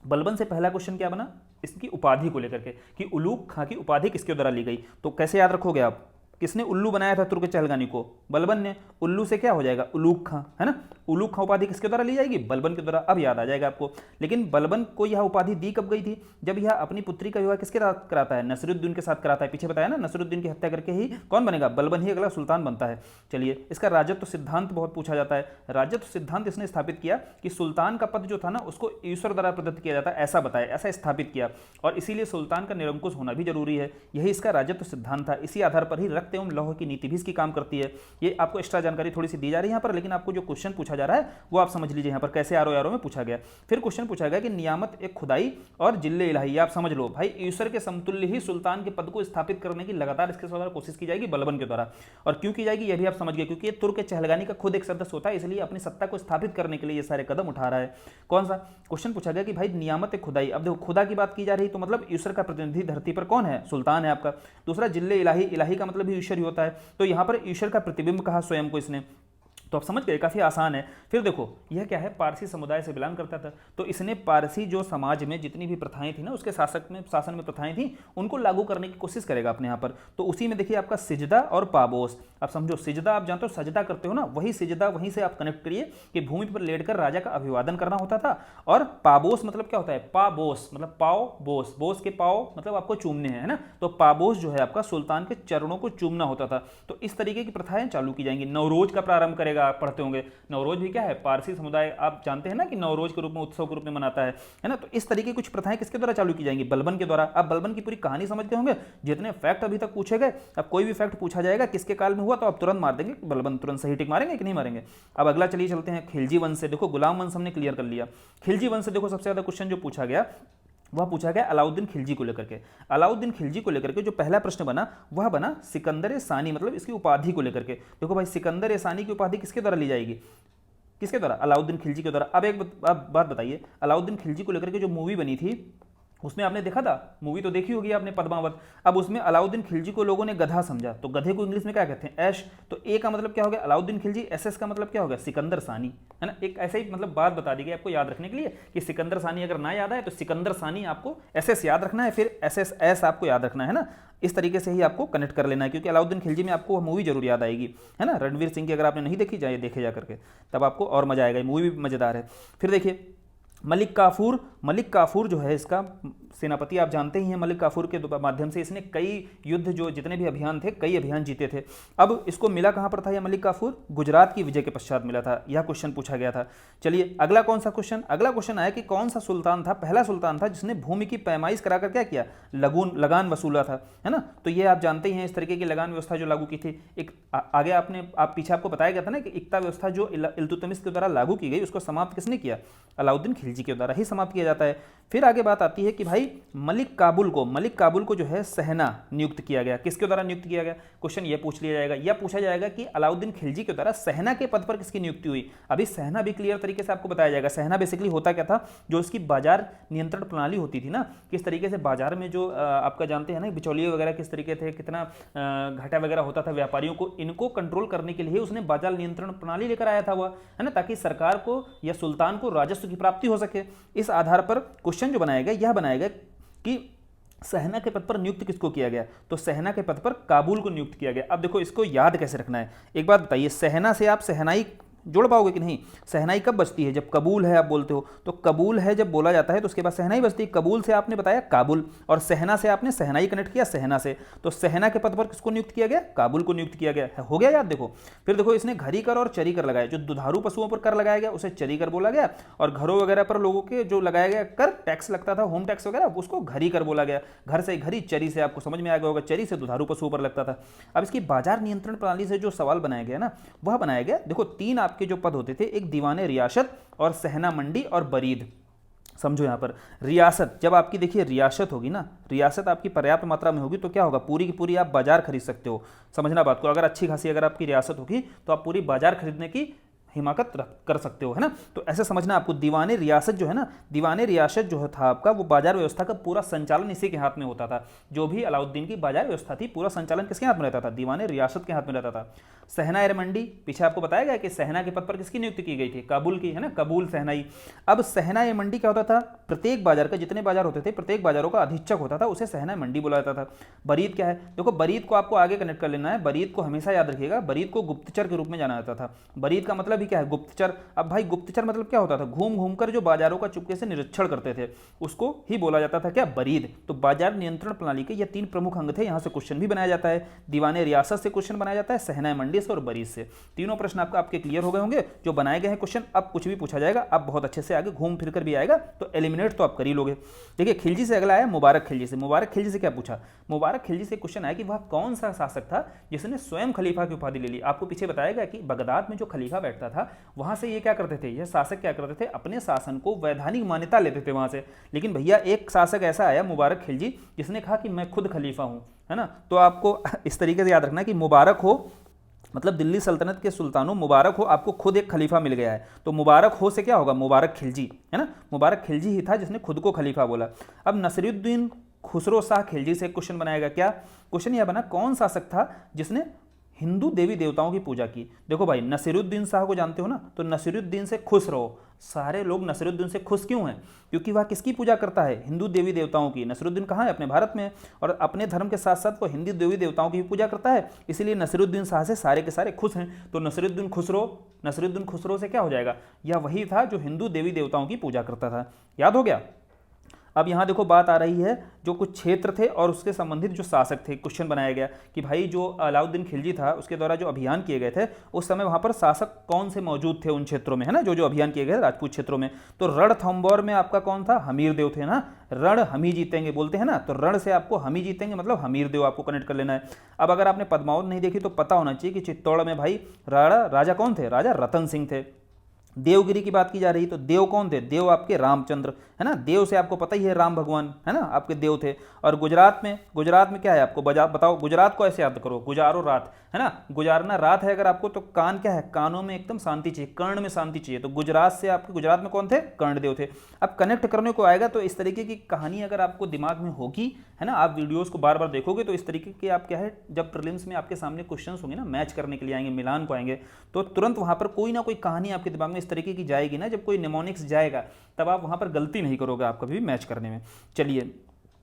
बलबन से पहला क्वेश्चन क्या बना, इसकी उपाधि को लेकर के कि उलूग खां की उपाधि किसके द्वारा ली गई। तो कैसे याद रखोगे आप, किसने उल्लू बनाया था तुर्क चहलगानी को, बलबन ने। उल्लू से क्या हो जाएगा, उलूग खां, है ना, उलूग खां उपाधि किसके द्वारा ली जाएगी, बलबन के द्वारा। अब याद आ जाएगा आपको। लेकिन बलबन को यह उपाधि दी कब गई थी, जब यह अपनी पुत्री का विवाह किसके साथ कराता है, नसरुद्दीन के साथ कराता है। पीछे बताया ना, नसरुद्दीन की हत्या करके ही कौन बनेगा, बलबन ही अगला सुल्तान बनता है। चलिए, इसका राजत्व सिद्धांत बहुत पूछा जाता है। राजत्व सिद्धांत इसने स्थापित किया कि सुल्तान का पद जो था ना उसको ईश्वर द्वारा प्रदत्त किया जाता है, ऐसा बताया, ऐसा स्थापित किया, और इसीलिए सुल्तान का निरंकुश होना भी जरूरी है। यही इसका राजत्व सिद्धांत था। इसी आधार पर ही रक्त एवं लौह की नीति भी इसकी काम करती है। ये आपको एक्स्ट्रा जानकारी थोड़ी सी दी जा रही है यहाँ पर, लेकिन आपको जो क्वेश्चन पूछा जा रहा है वो आप समझ लीजिए यहाँ पर कैसे आरो में पूछा गया। फिर क्वेश्चन पूछा गया कि नियामत एक खुदाई और जिल्ले इलाही। आप समझ लो भाई, ईश्वर के समतुल्य ही सुल्तान के पद को स्थापित करने की लगातार इसके द्वारा कोशिश की जाएगी बलबन के द्वारा। और क्यों की जाएगी ये भी आप समझ गए, क्योंकि ये तुर्क चहलगानी का खुद एक सदस्य होता है, इसलिए अपनी सत्ता को स्थापित करने के लिए ये सारे कदम उठा रहा है। कौन सा क्वेश्चन पूछा गया कि भाई नियामत खुदाई। अब देखो खुदा की बात की जा रही तो मतलब ईश्वर का प्रतिनिधि धरती पर कौन है, सुल्तान है आपका। दूसरा जिल्ले इलाही, इलाही का मतलब भी ईश्वर ही होता है, तो यहाँ पर ईश्वर का प्रतिबिंब कहा स्वयं को इसने। तो आप समझ गए, काफी आसान है। फिर देखो यह क्या है, पारसी समुदाय से बिलोंग करता था, तो इसने पारसी जो समाज में जितनी भी प्रथाएं थी ना, उसके शासन में प्रथाएं थी, उनको लागू करने की कोशिश करेगा अपने यहाँ पर। तो उसी में देखिए आपका सिजदा और पाबोस। आप समझो, सिजदा आप जानते हो, सजदा करते हो ना, वही सिजदा वहीं से आप कनेक्ट करिए कि भूमि पर लेटकर राजा का अभिवादन करना होता था। और पाबोस मतलब क्या होता है, पाबोस मतलब पाओ बोस, बोस के पाओ मतलब आपको चूमने हैं, है ना। तो पाबोस जो है आपका सुल्तान के चरणों को चूमना होता था। तो इस तरीके की प्रथाएं चालू की जाएंगी। नवरोज का प्रारंभ करेगा, आप पढ़ते होंगे, नवरोज भी क्या है, पारसी समुदाय आप जानते हैं ना कि नवरोज के रूप में, उत्सव के रूप में मनाता है ना। तो इस तरीके की कुछ प्रथाएं किसके द्वारा चालू की जाएंगी, बलबन के द्वारा। अब बलबन की पूरी कहानी समझ गए होंगे, जितने फैक्ट अभी तक पूछे गए। अब कोई भी फैक्ट पूछा जाएगा किसके काल में हुआ तो आप तुरंत मार देंगे, बलबन तुरंत सही टिक मारेंगे कि नहीं मारेंगे। अब अगला चलिए चलते हैं खिलजी वंश से। देखो गुलाम वंश हमने क्लियर कर लिया, खिलजी वंश से देखो सबसे ज्यादा क्वेश्चन जो पूछा गया वह पूछा गया अलाउद्दीन खिलजी को लेकर के। अलाउद्दीन खिलजी को लेकर के जो पहला प्रश्न बना वह बना सिकंदर सानी, मतलब इसकी उपाधि को लेकर के। देखो भाई, सिकंदर सानी की उपाधि किसके द्वारा ली जाएगी, किसके द्वारा, अलाउद्दीन खिलजी के द्वारा। अब एक बात बताइए, अलाउद्दीन खिलजी को लेकर के जो मूवी बनी थी उसमें आपने देखा था, मूवी तो देखी होगी आपने पद्मावत। अब उसमें अलाउद्दीन खिलजी को लोगों ने गधा समझा, तो गधे को इंग्लिश में क्या कहते हैं, ऐश। तो ए का मतलब क्या हो गया अलाउद्दीन खिलजी, एस एस का मतलब क्या हो गया सिकंदर सानी, है ना। एक ऐसे ही मतलब बात बता दी गई आपको याद रखने के लिए कि सिकंदर सानी अगर ना याद आए तो सिकंदर सानी आपको एस एस याद रखना है, फिर एस एस एस आपको याद रखना है ना। इस तरीके से ही आपको कनेक्ट कर लेना है, क्योंकि अलाउद्दीन खिलजी में आपको मूवी जरूर याद आएगी, है ना। रणवीर सिंह की अगर आपने नहीं देखी जाए देखे जा करके, तब आपको और मजा आएगा, मूवी भी मजेदार है। फिर देखिए मलिक काफूर, मलिक काफूर जो है इसका सेनापति आप जानते ही हैं। मलिक काफूर के माध्यम से इसने कई युद्ध, जो जितने भी अभियान थे, कई अभियान जीते थे। अब इसको मिला कहां पर था यह मलिक काफूर, गुजरात की विजय के पश्चात मिला था। यह क्वेश्चन पूछा गया था। चलिए अगला कौन सा क्वेश्चन, अगला क्वेश्चन आया कि कौन सा सुल्तान था, पहला सुल्तान था जिसने भूमि की पैमाइश कराकर क्या किया, लगान वसूला था, है ना। तो ये आप जानते ही हैं इस तरीके की लगान व्यवस्था जो लागू की थी। एक आगे आप पीछे आपको बताया गया था ना कि इक्ता व्यवस्था जो इल्तुतमिश के द्वारा लागू की गई, उसको समाप्त किसने किया, अलाउद्दीन खिलजी के द्वारा ही समाप्त किया जाता है। फिर आगे बात आती है कि भाई मलिक काबुल को जो है सहना नियुक्त किया गया। किसके द्वारा नियुक्त किया गया, क्वेश्चन ये पूछ लिया जाएगा, या पूछा जाएगा कि अलाउद्दीन खिलजी के द्वारा सहना के पद पर किसकी नियुक्ति हुई। अभी सहना भी क्लियर तरीके से आपको बताया जाएगा। सहना बेसिकली होता क्या था, जो इसकी बाजार नियंत्रण प्रणाली होती थी ना, किस तरीके से बाजार में जो आपका जानते हैं ना बिचौलिए वगैरह किस तरीके थे, कितना घाटा वगैरह होता था व्यापारियों को, इनको कंट्रोल करने के लिए उसने बाजार नियंत्रण प्रणाली लेकर आया था हुआ, है ना, ताकि सरकार को या सुल्तान को राजस्व की प्राप्ति हो सके। इस आधार पर क्वेश्चन जो बनाया गया, यह बनाया गया कि सहना के पद पर नियुक्त किसको किया गया, तो सहना के पद पर काबुल को नियुक्त किया गया। अब देखो इसको याद कैसे रखना है, एक बात बताइए, सहना से आप सहनाई जोड़ पाओगे कि नहीं। सहनाई कब बचती है, जब कबूल है आप बोलते हो, तो कबूल है जब बोला जाता है तो उसके बाद सहनाई बचती है। कबूल से आपने बताया काबुल, और सहना से आपने सहनाई कनेक्ट किया सहना से, तो सहना के पद पर किसको नियुक्त किया गया, काबुल को नियुक्त किया गया। हो गया याद। देखो फिर देखो इसने घरी कर और चरी कर लगाया, जो दुधारू पशुओं पर कर लगाया गया उसे चरी कर बोला गया, और घरों वगैरह पर लोगों के जो लगाया गया कर, टैक्स लगता था, होम टैक्स वगैरह, उसको घरी कर बोला गया। घर से घरी, चरी से आपको समझ में आ गया होगा, चरी से दुधारू पशुओं पर लगता था। अब इसकी बाजार नियंत्रण प्रणाली से जो सवाल बनाया गया ना, वह बनाया गया, देखो तीन आपके जो पद होते थे, एक दीवाने रियासत और सहना मंडी और बरीद। समझो यहां पर रियासत, जब आपकी देखिए रियासत होगी ना, रियासत आपकी पर्याप्त मात्रा में होगी तो क्या होगा, पूरी की पूरी आप बाजार खरीद सकते हो। समझना बात को, अगर अच्छी खासी अगर आपकी रियासत होगी तो आप पूरी बाजार खरीदने की हिमाकत कर सकते हो, है ना। तो ऐसे समझना आपको, दीवाने रियासत जो है ना, दीवाने रियासत जो था आपका, वो बाजार व्यवस्था का पूरा संचालन इसी के हाथ में होता था। जो भी अलाउद्दीन की बाजार व्यवस्था थी, पूरा संचालन किसके हाथ में रहता था, दीवाने रियासत के हाथ में रहता था। सहना एर मंडी, पीछे आपको बताया गया कि सहना के पद पर किसकी नियुक्ति की गई थी, काबुल की, है ना, कबूल सहनाई। अब सहना ए मंडी क्या होता था, प्रत्येक बाजार का, जितने बाजार होते थे प्रत्येक बाजारों का अधीक्षक होता था, उसे सहना मंडी बोला जाता था। बरीद क्या है, देखो बरीद को आपको आगे कनेक्ट कर लेना है। बरीद को हमेशा याद रखिएगा, बरीद को गुप्तचर के रूप में जाना जाता था। बरीद का मतलब ही क्या है, गुप्तचर। अब भाई गुप्तचर मतलब क्या होता था, घूम घूम कर जो बाजारों का चुपके से निरीक्षण करते थे, उसको ही बोला जाता था क्या, बरीद। तो बाजार नियंत्रण प्रणाली के ये तीन प्रमुख अंग थे। यहां से क्वेश्चन भी बनाया जाता है, दीवाने रियासत से क्वेश्चन बनाया जाता है, सहना मंडी से और बरीद से। तीनों प्रश्न आपके क्लियर हो गए होंगे जो बनाए गए हैं क्वेश्चन। अब कुछ भी पूछा जाएगा, अब बहुत अच्छे से आगे घूम फिर कर भी आएगा तो एलिमिनेट तो आप कर ही लोगे। देखिए खिलजी से अगला आया मुबारक खिलजी से। मुबारक खिलजी से क्या पूछा, मुबारक खिलजी से क्वेश्चन आया कि वह कौन सा शासक था जिसने स्वयं खलीफा की उपाधि ले ली। आपको पीछे बताएगा कि बगदाद में जो खलीफा बैठता था, वहां से ये क्या करते थे, ये शासक क्या करते थे, अपने शासन को वैधानिक मान्यता लेते थे वहां से। लेकिन भैया एक शासक ऐसा आया मुबारक खिलजी, जिसने कहा कि मैं खुद खलीफा हूं, है ना। तो आपको इस तरीके से याद रखना कि मुबारक हो मतलब दिल्ली सल्तनत के सुल्तानों मुबारक हो, आपको खुद एक खलीफा मिल गया है। तो मुबारक हो से क्या होगा, मुबारक खिलजी, है ना। मुबारक खिलजी ही था जिसने खुद को खलीफा बोला। अब नसीरुद्दीन खुसरो शाह खिलजी से क्वेश्चन बनाएगा। क्या क्वेश्चन यह बना, कौन शासक था जिसने हिंदू देवी देवताओं की पूजा की। देखो भाई नसीरुद्दीन शाह को जानते हो ना, तो नसीरुद्दीन से खुश रहो। सारे लोग नसीरुद्दीन से खुश क्यों हैं, क्योंकि वह किसकी पूजा करता है, हिंदू देवी देवताओं की। नसीरुद्दीन कहाँ है, अपने भारत में है, और अपने धर्म के साथ साथ वो हिंदू देवी देवताओं की भी पूजा करता है। इसीलिए नसीरुद्दीन शाह से सारे के सारे खुश हैं। तो नसीरुद्दीन खुसरो से क्या हो जाएगा, यह वही था जो हिंदू देवी देवताओं की पूजा करता था। याद हो गया। अब यहाँ देखो बात आ रही है जो कुछ क्षेत्र थे और उसके संबंधित जो शासक थे। क्वेश्चन बनाया गया कि भाई जो अलाउद्दीन खिलजी था उसके द्वारा जो अभियान किए गए थे, उस समय वहाँ पर शासक कौन से मौजूद थे उन क्षेत्रों में, है ना, जो जो अभियान किए गए राजपूत क्षेत्रों में। तो रणथंबोर में आपका कौन था, हमीरदेव थे ना। रण हम ही जीतेंगे बोलते हैं ना, तो रण से आपको हम ही जीतेंगे मतलब हमीरदेव आपको कनेक्ट कर लेना है। अब अगर आपने पद्मावत नहीं देखी तो पता होना चाहिए कि चित्तौड़ में भाई राजा कौन थे, राजा रतन सिंह थे। देवगिरी की बात की जा रही, तो देव कौन थे? देव आपके रामचंद्र, है ना। देव से आपको पता ही है राम भगवान, है ना, आपके देव थे। और गुजरात में क्या है आपको बताओ, गुजरात को ऐसे याद करो, गुजारो रात, है ना, गुजारना रात है अगर आपको, तो कान क्या है? कानों में एकदम शांति चाहिए, कर्ण में शांति चाहिए। तो गुजरात से आपके, गुजरात में कौन थे? कर्णदेव थे। अब कनेक्ट करने को आएगा तो इस तरीके की कहानी अगर आपको दिमाग में होगी, है ना, आप वीडियोस को बार बार देखोगे तो इस तरीके के आप क्या है, जब प्रीलिम्स में आपके सामने क्वेश्चंस होंगे ना, मैच करने के लिए आएंगे, मिलान को आएंगे, तो तुरंत वहां पर कोई ना कोई कहानी आपके दिमाग में इस तरीके की जाएगी ना, जब कोई निमोनिक्स जाएगा तब आप वहां पर गलती नहीं करोगे आप कभी भी मैच करने में। चलिए,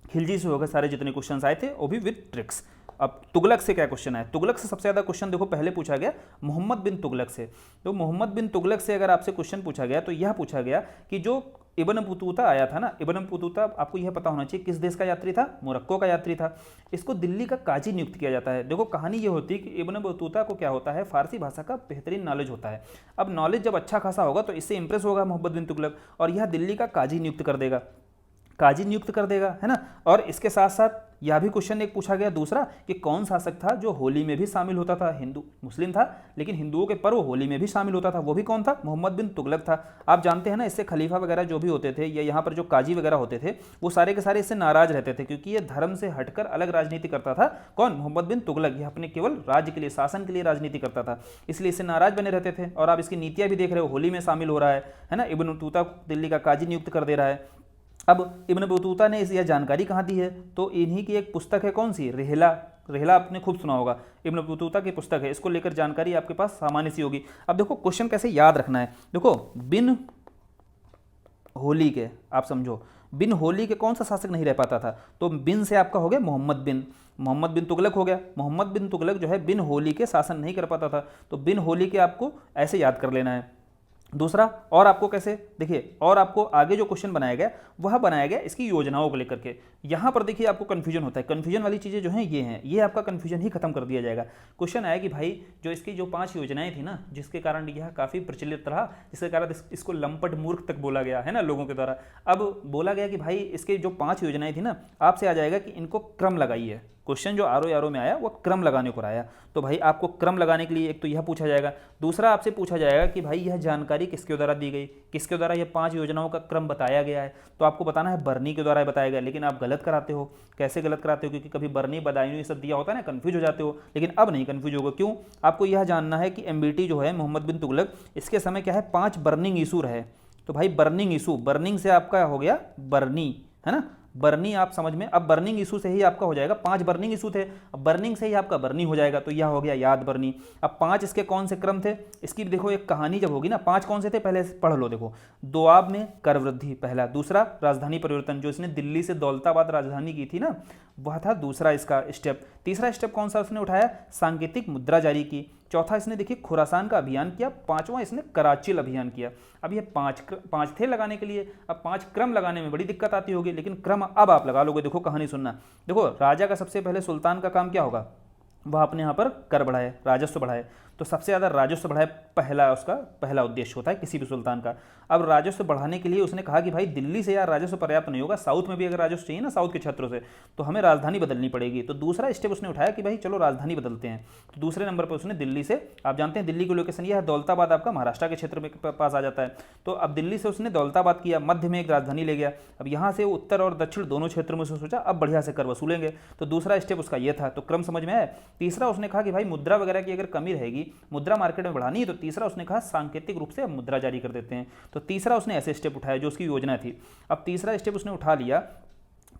खिलजी से होगा सारे जितने क्वेश्चंस आए थे, वो भी विद ट्रिक्स। अब तुगलक से क्या क्वेश्चन आया? तुगलक से सबसे ज़्यादा क्वेश्चन देखो पहले पूछा गया मोहम्मद बिन तुगलक से। तो मोहम्मद बिन तुगलक से अगर आपसे क्वेश्चन पूछा गया तो यह पूछा गया कि जो इब्न बतूता आया था ना, इब्न बतूता आपको यह पता होना चाहिए किस देश का यात्री था? मोरक्को का यात्री था। इसको दिल्ली का काजी नियुक्त किया जाता है। देखो कहानी ये होती है कि इब्न बतूता को क्या होता है, फारसी भाषा का बेहतरीन नॉलेज होता है। अब नॉलेज जब अच्छा खासा होगा तो इससे इंप्रेस होगा मोहम्मद बिन तुगलक और यह दिल्ली का काजी नियुक्त कर देगा, काजी नियुक्त कर देगा, है ना। और इसके साथ साथ यह भी क्वेश्चन एक पूछा गया दूसरा कि कौन शासक था जो होली में भी शामिल होता था? हिंदू मुस्लिम था लेकिन हिंदुओं के पर्व होली में भी शामिल होता था, वो भी कौन था? मोहम्मद बिन तुगलक था। आप जानते हैं ना, इससे खलीफा वगैरह जो भी होते थे या यहाँ पर जो काजी वगैरह होते थे वो सारे के सारे इससे नाराज रहते थे, क्योंकि ये धर्म से हटकर अलग राजनीति करता था। कौन? मोहम्मद बिन तुगलक। ये अपने केवल राज्य के लिए, शासन के लिए राजनीति करता था, इसलिए इससे नाराज बने रहते थे। और आप इसकी नीतियाँ भी देख रहे हो, होली में शामिल हो रहा है ना, इब्न बतूता दिल्ली का काजी नियुक्त कर दे रहा है। अब इब्न बतूता ने यह जानकारी कहाँ दी है? तो इन्हीं की एक पुस्तक है, कौन सी? रेहला। रेहला आपने खूब सुना होगा, इब्न बतूता की पुस्तक है। इसको लेकर जानकारी आपके पास सामान्य सी होगी। अब देखो क्वेश्चन कैसे याद रखना है। देखो बिन होली के, आप समझो, बिन होली के कौन सा शासक नहीं रह पाता था? तो बिन से आपका हो गया मोहम्मद बिन तुगलक हो गया। मोहम्मद बिन तुगलक जो है बिन होली के शासन नहीं कर पाता था, तो बिन होली के आपको ऐसे याद कर लेना है। दूसरा, और आपको कैसे, देखिए, और आपको आगे जो क्वेश्चन बनाया गया वह बनाया गया इसकी योजनाओं को लेकर के। यहाँ पर देखिए आपको कन्फ्यूजन होता है, कन्फ्यूजन वाली चीज़ें जो हैं ये हैं, ये आपका कन्फ्यूजन ही खत्म कर दिया जाएगा। क्वेश्चन आया कि भाई जो इसकी जो 5 योजनाएं थी ना, जिसके कारण यह काफ़ी प्रचलित रहा, जिसके कारण इसको लंपट मूर्ख तक बोला गया है ना लोगों के द्वारा। अब बोला गया कि भाई इसके जो 5 योजनाएं थी ना, आपसे आ जाएगा कि इनको क्रम लगाइए। क्वेश्चन जो आरो में आया वो क्रम लगाने को आया, तो भाई आपको क्रम लगाने के लिए एक तो यह पूछा जाएगा। दूसरा आपसे पूछा जाएगा कि भाई यह जानकारी किसके द्वारा दी गई, किसके द्वारा यह 5 योजनाओं का क्रम बताया गया है? तो आपको बताना है बर्नी के द्वारा बताया गया, लेकिन आप गलत कराते हो। कैसे गलत कराते हो? क्योंकि कभी बर्नी बदायूं ये सब दिया होता है ना, कन्फ्यूज हो जाते हो, लेकिन अब नहीं कन्फ्यूज होगा। क्यों? आपको यह जानना है कि एमबीटी जो है मोहम्मद बिन तुगलक, इसके समय क्या है, 5 बर्निंग इशू रहे। तो भाई बर्निंग इशू, बर्निंग से आपका हो गया बर्नी, है ना, बर्नी आप समझ में। अब बर्निंग इशू से ही आपका हो जाएगा, 5 बर्निंग इशू थे, अब बर्निंग से ही आपका बर्नी हो जाएगा, तो यह हो गया याद बर्नी। अब 5 इसके कौन से क्रम थे? इसकी देखो एक कहानी जब होगी ना, 5 कौन से थे पहले पढ़ लो। देखो, दोआब में कर वृद्धि पहला, दूसरा राजधानी परिवर्तन, जो इसने दिल्ली से दौलताबाद राजधानी की थी ना, वह था दूसरा इसका स्टेप। तीसरा स्टेप कौन सा उसने उठाया? सांकेतिक मुद्रा जारी की। चौथा इसने देखिए खुरासान का अभियान किया। 5वां इसने कराचिल अभियान किया। अब ये 5 थे लगाने के लिए, अब 5 क्रम लगाने में बड़ी दिक्कत आती होगी, लेकिन क्रम अब आप लगा लोगे। देखो कहानी सुनना, देखो राजा का सबसे पहले, सुल्तान का काम क्या होगा? वह अपने यहाँ पर कर बढ़ाए, राजस्व बढ़ाए, तो सबसे ज़्यादा राजस्व बढ़ाए, उसका पहला उद्देश्य होता है किसी भी सुल्तान का। अब राजस्व बढ़ाने के लिए उसने कहा कि भाई दिल्ली से यार राजस्व पर्याप्त नहीं होगा, साउथ में भी अगर राजस्व चाहिए ना, साउथ के क्षेत्रों से, तो हमें राजधानी बदलनी पड़ेगी। तो दूसरा स्टेप उसने उठाया कि भाई चलो राजधानी बदलते हैं। तो दूसरे नंबर पर उसने दिल्ली से, आप जानते हैं दिल्ली की लोकेशन यह है, दौलताबाद आपका महाराष्ट्र के क्षेत्र में पास आ जाता है। तो अब दिल्ली से उसने दौलताबाद किया, मध्य में एक राजधानी ले गया। अब यहाँ से उत्तर और दक्षिण दोनों क्षेत्रों में से सोचा अब बढ़िया से कर वसूलेंगे, तो दूसरा स्टेप उसका यह था। तो क्रम समझ में आया। तीसरा उसने कहा कि भाई मुद्रा वगैरह की अगर कमी रहेगी, मुद्रा मार्केट में बढ़ानी है, तो तीसरा उसने कहा सांकेतिक रूप से अब मुद्रा जारी कर देते हैं। तो तीसरा उसने ऐसे स्टेप उठाया जो उसकी योजना थी। अब तीसरा स्टेप उसने उठा लिया,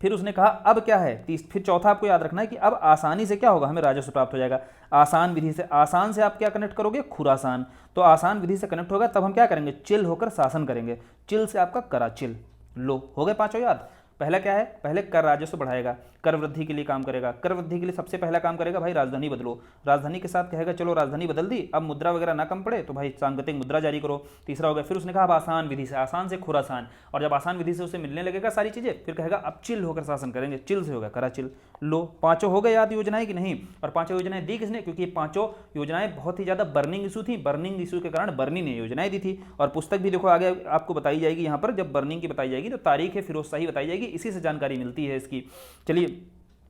फिर उसने कहा अब क्या है, फिर चौथा आपको याद रखना है कि अब आसानी से क्या होगा, हमें राजस्व प्राप्त हो जाएगा आसान विधि से। आसान से आप क्या कनेक्ट करोगे? खुरासान। तो आसान विधि से कनेक्ट होगा तब हम क्या करेंगे? चिल होकर शासन करेंगे। चिल से आपका कराचिल। लो हो गए 5 याद। पहला क्या है? पहले कर राजस्व बढ़ाएगा, कर वृद्धि के लिए काम करेगा। कर वृद्धि के लिए सबसे पहला काम करेगा भाई राजधानी बदलो। राजधानी के साथ कहेगा चलो राजधानी बदल दी, अब मुद्रा वगैरह ना कम पड़े तो भाई सांकेतिक मुद्रा जारी करो। तीसरा हो गया। फिर उसने कहा अब आसान विधि से, आसान से खुरासान, और जब आसान विधि से उसे मिलने लगेगा सारी चीजें, फिर कहेगा अब चिल होकर शासन करेंगे। चिल से होगा कराचिल। लो 5 हो गए याद योजनाएं कि नहीं? और 5 योजनाएं दी किसने? क्योंकि ये 5 योजनाएं बहुत ही ज्यादा बर्निंग इशू थी, बर्निंग इशू के कारण बर्नी ने योजनाएं दी थी। और पुस्तक भी देखो आगे आपको बताई जाएगी, यहाँ पर जब बर्निंग की बताई जाएगी तो तारीख है फिरोज शाही बताई जाएगी, इसी से जानकारी मिलती है इसकी। चलिए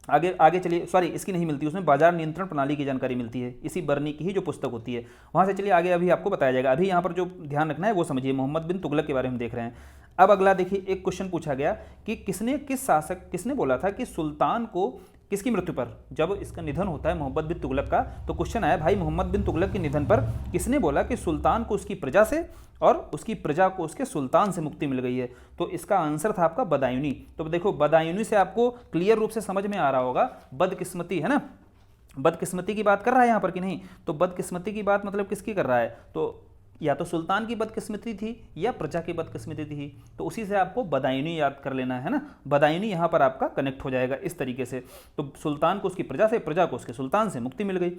आगे आगे चलिए, सॉरी इसकी नहीं मिलती, उसमें बाजार नियंत्रण प्रणाली की जानकारी मिलती है, इसी बर्नी की ही जो पुस्तक होती है वहाँ से। चलिए आगे अभी आपको बताया जाएगा, अभी यहाँ पर जो ध्यान रखना है वो समझिए, मोहम्मद बिन तुगलक के बारे में देख रहे हैं। अब अगला देखिए, एक क्वेश्चन पूछा गया कि किसने बोला था कि सुल्तान को किसकी मृत्यु पर, जब इसका निधन होता है मोहम्मद बिन तुगलक का, तो क्वेश्चन आया भाई मोहम्मद बिन तुगलक के निधन पर किसने बोला कि सुल्तान को उसकी प्रजा से और उसकी प्रजा को उसके सुल्तान से मुक्ति मिल गई है। तो इसका आंसर था आपका बदायूनी। तो देखो बदायूनी से आपको क्लियर रूप से समझ में आ रहा होगा, बदकिस्मती है ना, बदकिस्मती की बात कर रहा है यहाँ पर कि नहीं, तो बदकिस्मती की बात मतलब किसकी कर रहा है, तो या तो सुल्तान की बदकिस्मती थी या प्रजा की बदकिस्मती थी, तो उसी से आपको बदायूनी याद कर लेना है ना, बदायूनी यहाँ पर आपका कनेक्ट हो जाएगा इस तरीके से। तो सुल्तान को उसकी प्रजा से, प्रजा को उसके सुल्तान से मुक्ति मिल गई।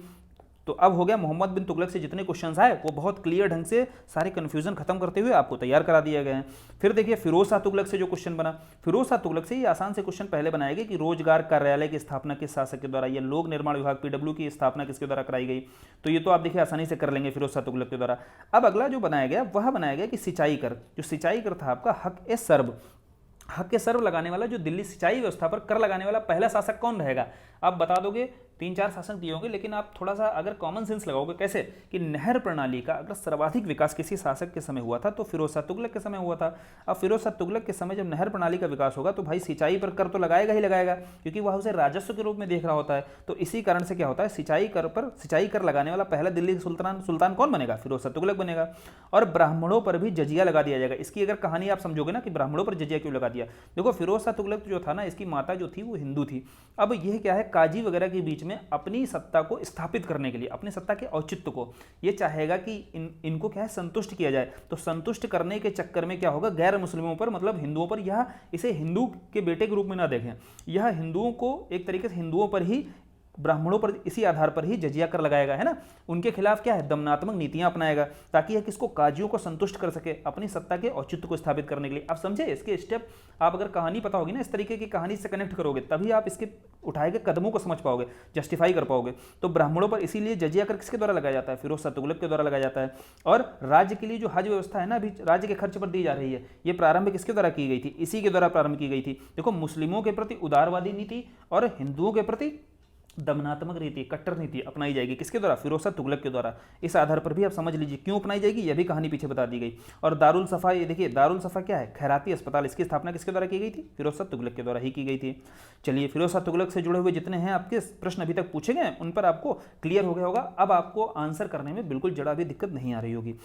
तो अब हो गया मोहम्मद बिन तुगलक से जितने क्वेश्चंस आए वो बहुत क्लियर ढंग से सारे कन्फ्यूजन खत्म करते हुए आपको तैयार करा दिए गए हैं। फिर देखिए फिरोज शाह तुगलक से जो क्वेश्चन बना, फिरोज शाह तुगलक से ये आसान से क्वेश्चन पहले बनाए गए कि रोजगार कार्यालय की स्थापना किस शासक के द्वारा, या लोक निर्माण विभाग पीडब्ल्यू की स्थापना किसके द्वारा कराई गई, तो ये तो आप देखिए आसानी से कर लेंगे फिरोज शाह तुगलक के द्वारा। अब अगला जो बनाया गया वह बनाया गया कि सिंचाई कर, जो सिंचाई कर था आपका हक ए सर्व, हक ए सर्व लगाने वाला, जो दिल्ली सिंचाई व्यवस्था पर कर लगाने वाला पहला शासक कौन रहेगा। आप बता दोगे, 3-4 शासक दिए होंगे, लेकिन आप थोड़ा सा अगर कॉमन सेंस लगाओगे, कैसे कि नहर प्रणाली का अगर सर्वाधिक विकास किसी शासक के समय हुआ था तो फिरोज शाह तुगलक के समय हुआ था। अब फिरोज शाह तुगलक के समय जब नहर प्रणाली का विकास होगा तो भाई सिंचाई पर कर तो लगाएगा ही लगाएगा, क्योंकि वह उसे राजस्व के रूप में देख रहा होता है। तो इसी कारण से क्या होता है, सिंचाई कर लगाने वाला पहला दिल्ली सुल्तान कौन बनेगा, फिरोज शाह तुगलक बनेगा। और ब्राह्मणों पर भी जजिया लगा दिया जाएगा। इसकी अगर कहानी आप समझोगे ना कि ब्राह्मणों पर जजिया क्यों लगा दिया, देखो फिरोज शाह तुगलक जो था ना, इसकी माता जो थी वो हिंदू थी। अब यह क्या है, काजी वगैरह के बीच में अपनी सत्ता को स्थापित करने के लिए, अपनी सत्ता के औचित्य को ये चाहेगा कि इनको क्या है संतुष्ट किया जाए। तो संतुष्ट करने के चक्कर में क्या होगा, गैर मुस्लिमों पर मतलब हिंदुओं पर, यह इसे हिंदू के बेटे के रूप में ना देखें, यह हिंदुओं को एक तरीके से हिंदुओं पर ही, ब्राह्मणों पर इसी आधार पर ही जजिया कर लगाएगा, है ना। उनके खिलाफ क्या है, दमनात्मक नीतियां अपनाएगा ताकि यह किसको, काजियों को संतुष्ट कर सके अपनी सत्ता के औचित्य को स्थापित करने के लिए। आप समझे इसके स्टेप, आप अगर कहानी पता होगी ना, इस तरीके की कहानी से कनेक्ट करोगे तभी आप इसके उठाए गए कदमों को समझ पाओगे, जस्टिफाई कर पाओगे। तो ब्राह्मणों पर इसीलिए जजिया कर किसके द्वारा लगाया जाता है, फिरोज शाह तुगलक के द्वारा लगाया जाता है। और राज्य के लिए जो हज व्यवस्था है ना, अभी राज्य के खर्च पर दी जा रही है, ये प्रारंभ किसके द्वारा की गई थी, इसी के द्वारा प्रारंभ की गई थी। देखो मुस्लिमों के प्रति उदारवादी नीति और हिंदुओं के प्रति दमनात्मक नीति, कट्टर नीति अपनाई जाएगी, किसके द्वारा, फिरोज शाह तुगलक के द्वारा। इस आधार पर भी आप समझ लीजिए क्यों अपनाई जाएगी, यह भी कहानी पीछे बता दी गई। और दारुल सफा, ये देखिए दारुल सफा क्या है, खैराती अस्पताल, इसकी स्थापना किसके द्वारा की गई थी, फिरोज शाह तुगलक के द्वारा ही की गई थी। चलिए फिरोज शाह तुगलक से जुड़े हुए जितने हैं आपके प्रश्न अभी तक पूछे गए उन पर आपको क्लियर हो गया होगा। अब आपको आंसर करने में बिल्कुल जरा भी दिक्कत नहीं आ रही होगी।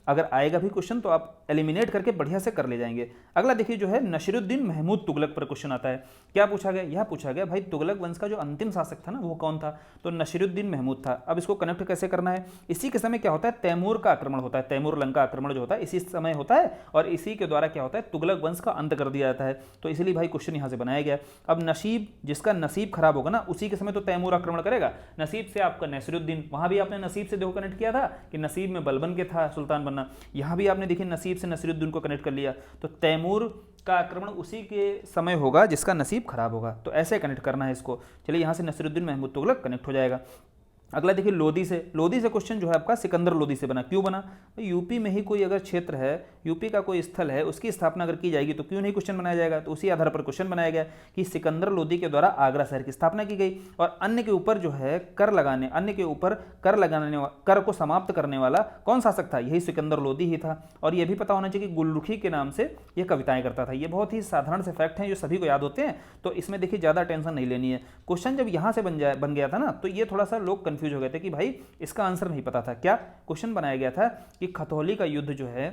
अगर आएगा भी क्वेश्चन तो आप एलिमिनेट करके बढ़िया से कर ले जाएंगे। अगला देखिए जो है नसीरुद्दीन महमूद तुगलक पर क्वेश्चन आता है। क्या पूछा गया, यह पूछा गया भाई तुगलक वंश का जो अंतिम शासक था ना वो कौन था, तो नसीरुद्दीन महमूद था। अब इसको कनेक्ट कैसे करना है, इसी के समय क्या होता है, तैमूर का आक्रमण होता है, तैमूर लंका आक्रमण जो होता है इसी समय होता है, और इसी के द्वारा क्या होता है, तुगलक वंश का अंत कर दिया जाता है। तो इसलिए भाई क्वेश्चन यहाँ से बनाया गया। अब नसीब, जिसका नसीब खराब होगा ना उसी के समय तो तैमूर आक्रमण करेगा, नसीब से आपका नसीरुद्दीन, वहां भी आपने नसीब से देखो कनेक्ट किया था कि नसीब में बलबन के था सुल्तान बनना, यहाँ भी आपने देखिए नसीब से नसीरुद्दीन को कनेक्ट कर लिया, तो तैमूर का आक्रमण उसी के समय होगा जिसका नसीब खराब होगा। तो ऐसे कनेक्ट करना है इसको। चलिए यहाँ से नसीरुद्दीन महमूद तुगलक कनेक्ट हो जाएगा। अगला देखिए लोधी से क्वेश्चन जो है आपका सिकंदर लोधी से बना। क्यों बना, यूपी में ही कोई अगर क्षेत्र है, यूपी का कोई स्थल है, उसकी स्थापना अगर की जाएगी तो क्यों नहीं क्वेश्चन बनाया जाएगा। तो उसी आधार पर क्वेश्चन बनाया गया कि सिकंदर लोधी के द्वारा आगरा शहर की स्थापना की गई, और अन्य के ऊपर जो है अन्य के ऊपर कर को समाप्त करने वाला कौन शासक था, यही सिकंदर लोधी ही था। और यह भी पता होना चाहिए कि गुलरुखी के नाम से यह कविताएं करता था। ये बहुत ही साधारण से फैक्ट हैं जो सभी को याद होते हैं, तो इसमें देखिए ज़्यादा टेंशन नहीं लेनी है। क्वेश्चन जब यहाँ से बन गया था ना तो ये थोड़ा सा लोग कंफ्यूज हो गए थे कि भाई इसका आंसर नहीं पता था। क्या क्वेश्चन बनाया गया था कि खतौली का युद्ध जो है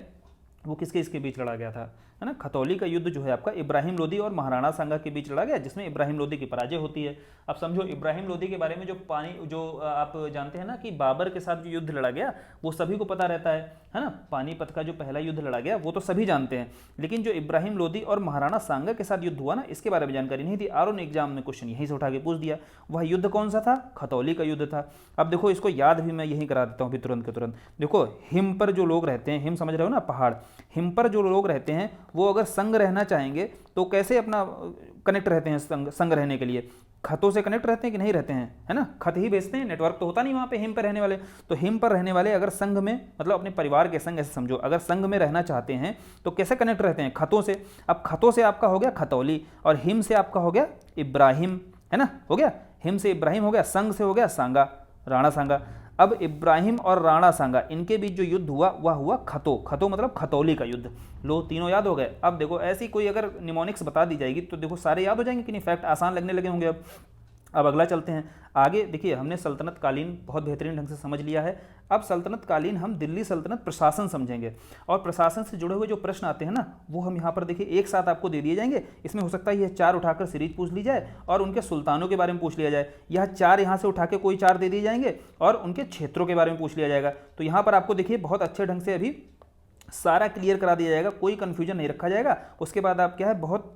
वो किसके बीच लड़ा गया था, है ना। खतौली का युद्ध जो है आपका इब्राहिम लोदी और महाराणा सांगा के बीच लड़ा गया, जिसमें इब्राहिम लोदी की पराजय होती है। अब समझो इब्राहिम लोदी के बारे में जो आप जानते हैं ना कि बाबर के साथ जो युद्ध लड़ा गया वो सभी को पता रहता है ना। पानीपत का जो पहला युद्ध लड़ा गया वो तो सभी जानते हैं, लेकिन जो इब्राहिम लोदी और महाराणा सांगा के साथ युद्ध हुआ ना इसके बारे में जानकारी नहीं थी। आर एग्जाम में क्वेश्चन यहीं से उठा के पूछ दिया। वह युद्ध कौन सा था, खतौली का युद्ध था। अब देखो इसको याद भी मैं यहीं करा देता हूँ अभी तुरंत के तुरंत। देखो हिम पर जो लोग रहते हैं, हिम समझ रहे हो ना, पहाड़, हिम पर जो लोग रहते हैं वो अगर संग रहना चाहेंगे तो कैसे अपना कनेक्ट रहते हैं, संग रहने के लिए खतों से कनेक्ट रहते हैं कि नहीं रहते हैं, है ना। खत ही भेजते हैं, नेटवर्क तो होता नहीं वहाँ पे हिम पर रहने वाले। तो हिम पर रहने वाले अगर संघ में, मतलब अपने परिवार के संग, ऐसे समझो अगर संघ में रहना चाहते हैं तो कैसे कनेक्ट रहते हैं, खतों से। अब खतों से आपका हो गया खतौली और हिम से आपका हो गया इब्राहिम, है ना, हो गया। हिम से इब्राहिम हो गया, संग से हो गया सांगा, राणा सांगा। अब इब्राहिम और राणा सांगा इनके बीच जो युद्ध हुआ वह हुआ खतो, खतो मतलब खतौली का युद्ध। लो तीनों याद हो गए। अब देखो ऐसी कोई अगर निमोनिक्स बता दी जाएगी तो देखो सारे याद हो जाएंगे कि नहीं, फैक्ट आसान लगने लगे होंगे। अब अगला चलते हैं आगे। देखिए हमने सल्तनत कालीन बहुत बेहतरीन ढंग से समझ लिया है। अब सल्तनत कालीन हम दिल्ली सल्तनत प्रशासन समझेंगे, और प्रशासन से जुड़े हुए जो प्रश्न आते हैं ना वो हम यहाँ पर देखिए एक साथ आपको दे दिए जाएंगे। इसमें हो सकता है ये 4 उठाकर सीरीज पूछ ली जाए और उनके सुल्तानों के बारे में पूछ लिया जाए, यह 4 यहाँ से उठा के कोई 4 दे दिए जाएंगे और उनके क्षेत्रों के बारे में पूछ लिया जाएगा। तो यहाँ पर आपको देखिए बहुत अच्छे ढंग से अभी सारा क्लियर करा दिया जाएगा, कोई कन्फ्यूजन नहीं रखा जाएगा। उसके बाद आप क्या है बहुत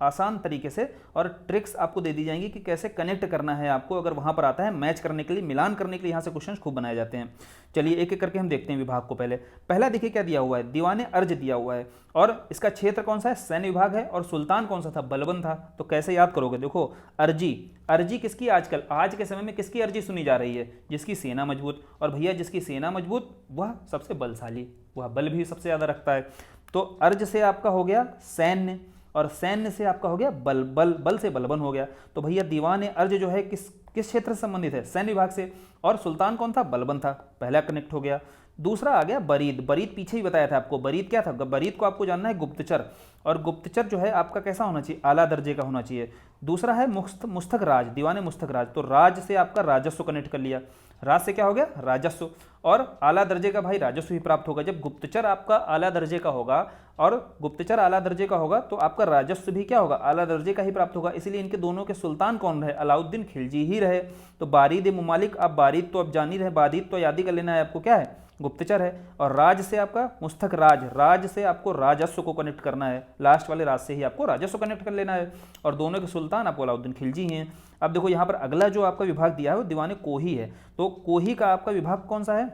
आसान तरीके से और ट्रिक्स आपको दे दी जाएंगी कि कैसे कनेक्ट करना है आपको, अगर वहां पर आता है मैच करने के लिए, मिलान करने के लिए यहाँ से क्वेश्चंस खूब बनाए जाते हैं। चलिए एक एक करके हम देखते हैं विभाग को। पहला देखिए क्या दिया हुआ है, दीवाने अर्ज दिया हुआ है और इसका क्षेत्र कौन सा है, सैन्य विभाग है, और सुल्तान कौन सा था, बलबन था। तो कैसे याद करोगे, देखो अर्जी, अर्जी किसकी आजकल आज के समय में किसकी अर्जी सुनी जा रही है, जिसकी सेना मजबूत, और भैया जिसकी सेना मजबूत वह सबसे बलशाली, वह बल भी सबसे ज़्यादा रखता है। तो अर्ज से आपका हो गया सैन्य, और सैन्य से आपका हो गया बल, बल से बलबन हो गया। तो भैया दीवान अर्ज जो है किस क्षेत्र से संबंधित है, सैन्य विभाग से, और सुल्तान कौन था, बलबन था, पहला कनेक्ट हो गया। दूसरा आ गया बरीद, बरीद पीछे ही बताया था आपको, बरीद क्या था, बरीद को आपको जानना है गुप्तचर, और गुप्तचर जो है आपका कैसा होना चाहिए, आला दर्जे का होना चाहिए। दूसरा है मुस्तक राज, दीवाने मुस्तक राज, तो राज से आपका राजस्व कनेक्ट कर लिया, राज से क्या हो गया, राजस्व, और आला दर्जे का भाई राजस्व ही प्राप्त होगा। जब गुप्तचर आपका आला दर्जे का होगा और गुप्तचर आला दर्जे का होगा तो आपका राजस्व भी क्या होगा, आला दर्जे का ही प्राप्त होगा। इसलिए इनके दोनों के सुल्तान कौन रहे, अलाउद्दीन खिलजी ही रहे। तो बारीद मुमालिक, अब बारीद तो अब जान ही रहे, बारीद तो याद ही कर लेना है आपको, क्या है, गुप्तचर है। और राज से आपका मुस्तक राज, राज से आपको राजस्व को कनेक्ट करना है, लास्ट वाले राज से ही आपको राजस्व कनेक्ट कर लेना है, और दोनों के सुल्तान आपको अलाउद्दीन खिलजी हैं। अब देखो यहाँ पर अगला जो आपका विभाग दिया है वो दीवाने कोही है। तो कोही का आपका विभाग कौन सा है,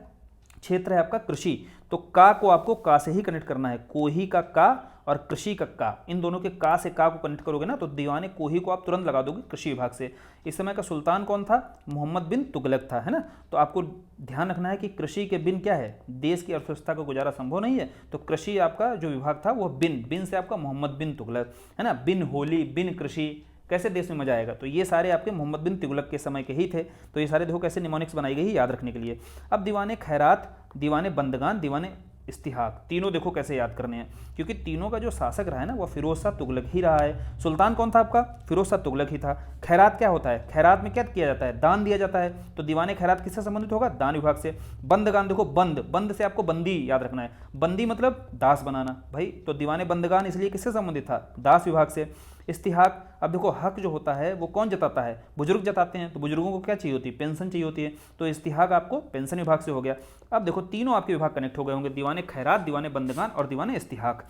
क्षेत्र है आपका कृषि। तो का को आपको का से ही कनेक्ट करना है, कोही का का और कृषि का का, इन दोनों के का से का को कनेक्ट करोगे ना तो दीवाने कोही को आप तुरंत लगा दोगे कृषि विभाग से। इस समय का सुल्तान कौन था, मोहम्मद बिन तुगलक था, है ना। तो आपको ध्यान रखना है कि कृषि के बिन क्या है, देश की अर्थव्यवस्था का गुजारा संभव नहीं है। तो कृषि आपका जो विभाग था वो बिन, बिन से आपका मोहम्मद बिन तुगलक, है ना, बिन होली बिन कृषि, कैसे देश में मजा आएगा। तो ये सारे आपके मोहम्मद बिन तुगलक के समय के ही थे। तो ये सारे देखो कैसे निमोनिक्स बनाई गई याद रखने के लिए। अब दीवाने खैरात, दीवाने बंदगान, दीवाने इस्तिहाक, तीनों देखो कैसे याद करने हैं, क्योंकि तीनों का जो शासक रहा है ना वो फिरोज शाह तुगलक ही रहा है। सुल्तान कौन था आपका, फिरोज शाह तुगलक ही था। खैरात क्या होता है, खैरात में क्या किया जाता है, दान दिया जाता है। तो दीवाने खैरात किससे संबंधित होगा, दान विभाग से। बंदगान देखो बंद, बंद से आपको बंदी याद रखना है, बंदी मतलब दास बनाना भाई। तो दीवाने बंदगान इसलिए किससे संबंधित था, दास विभाग से। इस्तिहाक, अब देखो हक जो होता है वो कौन जताता है, बुजुर्ग जताते हैं। तो बुजुर्गों को क्या चाहिए होती है, पेंशन चाहिए होती है। तो इस्तिहाक आपको पेंशन विभाग से हो गया। अब देखो तीनों आपके विभाग कनेक्ट हो गए होंगे, दीवाने खैरात, दीवाने बंदगान और दीवाने इस्तिहाक।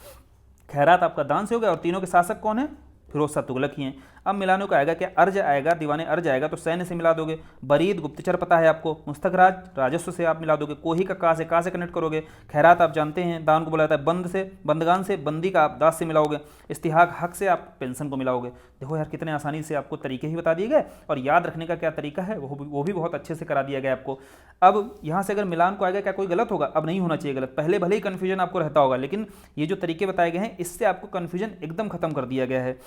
खैरात आपका दान से हो गया और तीनों के शासक कौन है, फिरोज शाह तुगलक ही हैं। अब मिलाने को आएगा क्या, अर्ज आएगा, दीवाने अर्ज आएगा तो सैन्य से मिला दोगे, बरीद गुप्तचर पता है आपको, मुस्तक राज राजस्व से आप मिला दोगे, कोही का का से कनेक्ट करोगे, खैरात आप जानते हैं दान को बोला जाता है, बंद से बंदगान से बंदी का आप दास से मिलाओगे, इस्तिहाक हक से आप पेंशन को मिलाओगे। देखो यार कितने आसानी से आपको तरीके ही बता दिए गए, और याद रखने का क्या तरीका है वो भी बहुत अच्छे से करा दिया गया आपको। अब यहाँ से अगर मिलान को आएगा क्या कोई गलत होगा, अब नहीं होना चाहिए गलत, पहले भले ही कन्फ्यूजन आपको रहता होगा, लेकिन ये जो तरीके बताए गए हैं इससे आपको कन्फ्यूजन एकदम खत्म कर दिया गया है।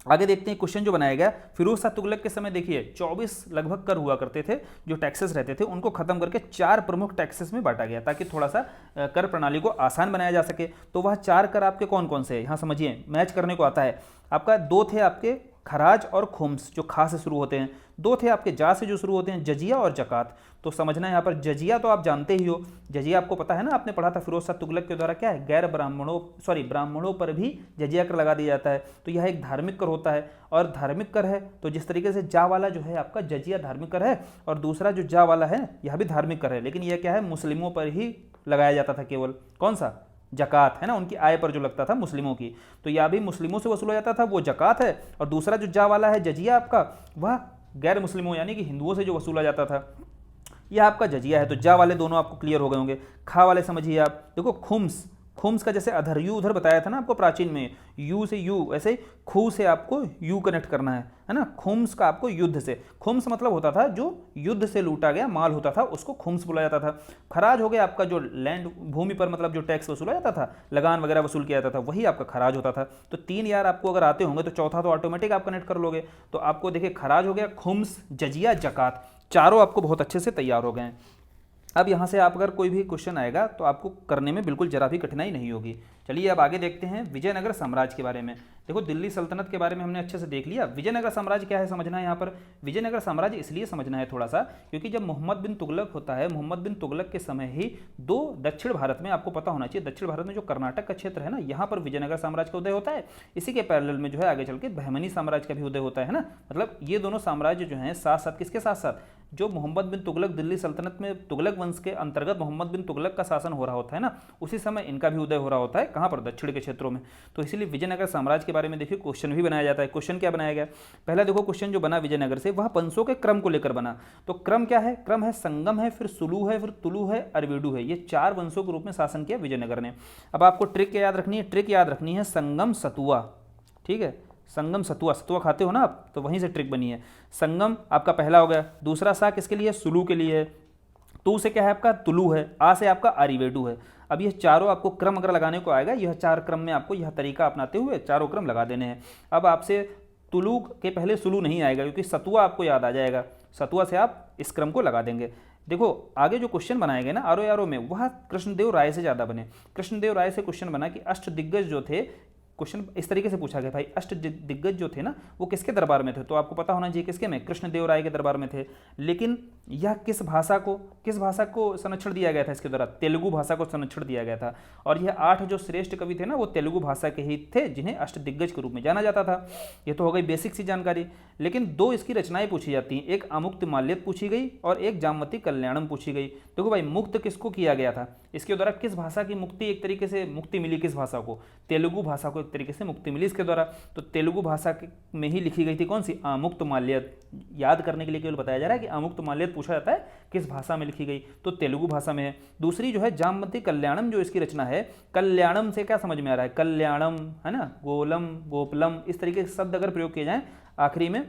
आगे देखते हैं क्वेश्चन जो बनाया गया। फिरोज शाह तुगलक के समय देखिए 24 लगभग कर हुआ करते थे, जो टैक्सेस रहते थे उनको खत्म करके 4 प्रमुख टैक्सेस में बांटा गया ताकि थोड़ा सा कर प्रणाली को आसान बनाया जा सके। तो वह 4 कर आपके कौन कौन से हैं, यहाँ समझिए मैच करने को आता है। आपका 2 थे आपके खराज और खुम्स जो खा से शुरू होते हैं, 2 थे आपके जा से जो शुरू होते हैं, जजिया और जकात। तो समझना यहाँ पर जजिया तो आप जानते ही हो, जजिया आपको पता है ना, आपने पढ़ा था फिरोज शाह तुगलक के द्वारा क्या है, गैर ब्राह्मणों पर भी जजिया कर लगा दिया जाता है। तो यह एक धार्मिक कर होता है, और धार्मिक कर है तो जिस तरीके से जा वाला जो है आपका जजिया धार्मिक कर है, और दूसरा जो जा वाला है यह भी धार्मिक कर है, लेकिन यह क्या है मुस्लिमों पर ही लगाया जाता था केवल, कौन सा, जकात, है ना, उनकी आय पर जो लगता था मुस्लिमों की। तो यह भी मुस्लिमों से वसूला जाता था, वो जकात है। और दूसरा जो जा वाला है जजिया आपका, वह गैर मुस्लिमों यानी कि हिंदुओं से जो वसूला जाता था, यह आपका जजिया है। तो जा वाले दोनों आपको क्लियर हो गए होंगे। खा वाले समझिए आप, देखो खुम्स, खुम्स का जैसे अधर यू उधर बताया था ना आपको प्राचीन में, यू से यू, ऐसे खू से आपको यू कनेक्ट करना है ना। खुम्स का आपको युद्ध से, खुम्स मतलब होता था जो युद्ध से लूटा गया माल होता था उसको खुम्स बोला जाता था। खराज हो गया आपका जो लैंड भूमि पर मतलब जो टैक्स वसूला जाता था, लगान वगैरह वसूल किया जाता था, वही आपका खराज होता था। तो 3 यार आपको अगर आते होंगे तो चौथा तो ऑटोमेटिक आप कनेक्ट कर लोगे। तो आपको देखिए खराज हो गया, खुम्स, जजिया, जकात, चारों आपको बहुत अच्छे से तैयार हो गए हैं। अब यहाँ से आप अगर कोई भी क्वेश्चन आएगा तो आपको करने में बिल्कुल जरा भी कठिनाई नहीं होगी। चलिए अब आगे देखते हैं विजयनगर साम्राज्य के बारे में। देखो दिल्ली सल्तनत के बारे में हमने अच्छे से देख लिया, विजयनगर साम्राज्य क्या है समझना है। यहाँ पर विजयनगर साम्राज्य इसलिए समझना है थोड़ा सा क्योंकि जब मोहम्मद बिन तुगलक होता है, मोहम्मद बिन तुगलक के समय ही दो दक्षिण भारत में, आपको पता होना चाहिए दक्षिण भारत में जो कर्नाटक का क्षेत्र है ना, यहाँ पर विजयनगर साम्राज्य का उदय होता है। इसी के पैरेलल में जो है आगे चल के बहमनी साम्राज्य का भी उदय होता है ना। मतलब ये दोनों साम्राज्य जो हैं साथ साथ, किसके साथ साथ, जो मोहम्मद बिन तुगलक दिल्ली सल्तनत में तुगलक वंश के अंतर्गत मोहम्मद बिन तुगलक का शासन हो रहा होता है ना, उसी समय इनका भी उदय हो रहा होता है। कहाँ पर, दक्षिण के क्षेत्रों में। तो इसीलिए विजयनगर साम्राज्य के बारे में देखिए क्वेश्चन भी बनाया जाता है। क्वेश्चन क्या बनाया गया, पहला देखो क्वेश्चन जो बना विजयनगर से वह वंशों के क्रम को लेकर बना। तो क्रम क्या है, क्रम है संगम है, फिर सुलू है, फिर तुलु है, अरवेडु है। ये 4 वंशों के रूप में शासन किया विजयनगर ने। अब आपको ट्रिक याद रखनी है, ट्रिक याद रखनी है संगम सतुआ, ठीक है। संगम सतुआ, सतुआ खाते हो ना आप, तो वहीं से ट्रिक बनी है। संगम आपका पहला हो गया, दूसरा सा किसके लिए, सुलू के लिए है, तू से क्या है आपका तुलु है, आ से आपका अरिवेडु है। अब ये चारों आपको क्रम अगर लगाने को आएगा, यह 4 क्रम में आपको यह तरीका अपनाते हुए चारों क्रम लगा देने हैं। अब आपसे तुलु के पहले सुलू नहीं आएगा क्योंकि सतुआ आपको याद आ जाएगा, सतुआ से आप इस क्रम को लगा देंगे। देखो आगे जो क्वेश्चन बनाए गए ना आरो यारो में, वह कृष्णदेव राय से ज़्यादा बने। कृष्णदेव राय से क्वेश्चन बना कि अष्ट दिग्गज जो थे, क्वेश्चन इस तरीके से पूछा गया भाई अष्ट दिग्गज जो थे ना वो किसके दरबार में थे, तो आपको पता होना चाहिए किसके में, कृष्णदेव राय के दरबार में थे। लेकिन यह किस भाषा को संरक्षण दिया गया था, इसके द्वारा तेलुगु भाषा को संरक्षण दिया गया था। और यह 8 जो श्रेष्ठ कवि थे ना वो तेलुगु भाषा के ही थे जिन्हें अष्ट दिग्गज के रूप में जाना जाता था। ये तो हो गई बेसिक सी जानकारी। लेकिन 2 इसकी रचनाएं पूछी जाती हैं, एक आमुक्त माल्यद पूछी गई और एक जामवती कल्याणम पूछी गई। देखो भाई मुक्त किसको किया गया था, इसके द्वारा किस भाषा की मुक्ति, एक तरीके से मुक्ति मिली किस भाषा को, तेलुगु भाषा को एक तरीके से मुक्ति मिली इसके द्वारा। तो तेलुगु भाषा में ही लिखी गई थी कौन सी, आमुक्त माल्यद। याद करने के लिए केवल बताया जा रहा है कि आमुक्त माल्यद पूछा जाता है किस भाषा में लिखी गई, तो तेलुगु भाषा में है। दूसरी जो है जामवती कल्याणम, जो इसकी रचना है, कल्याणम से क्या समझ में आ रहा है, कल्याणम है ना, गोलम गोपलम, इस तरीके के शब्द अगर प्रयोग किए जाएं आखिरी में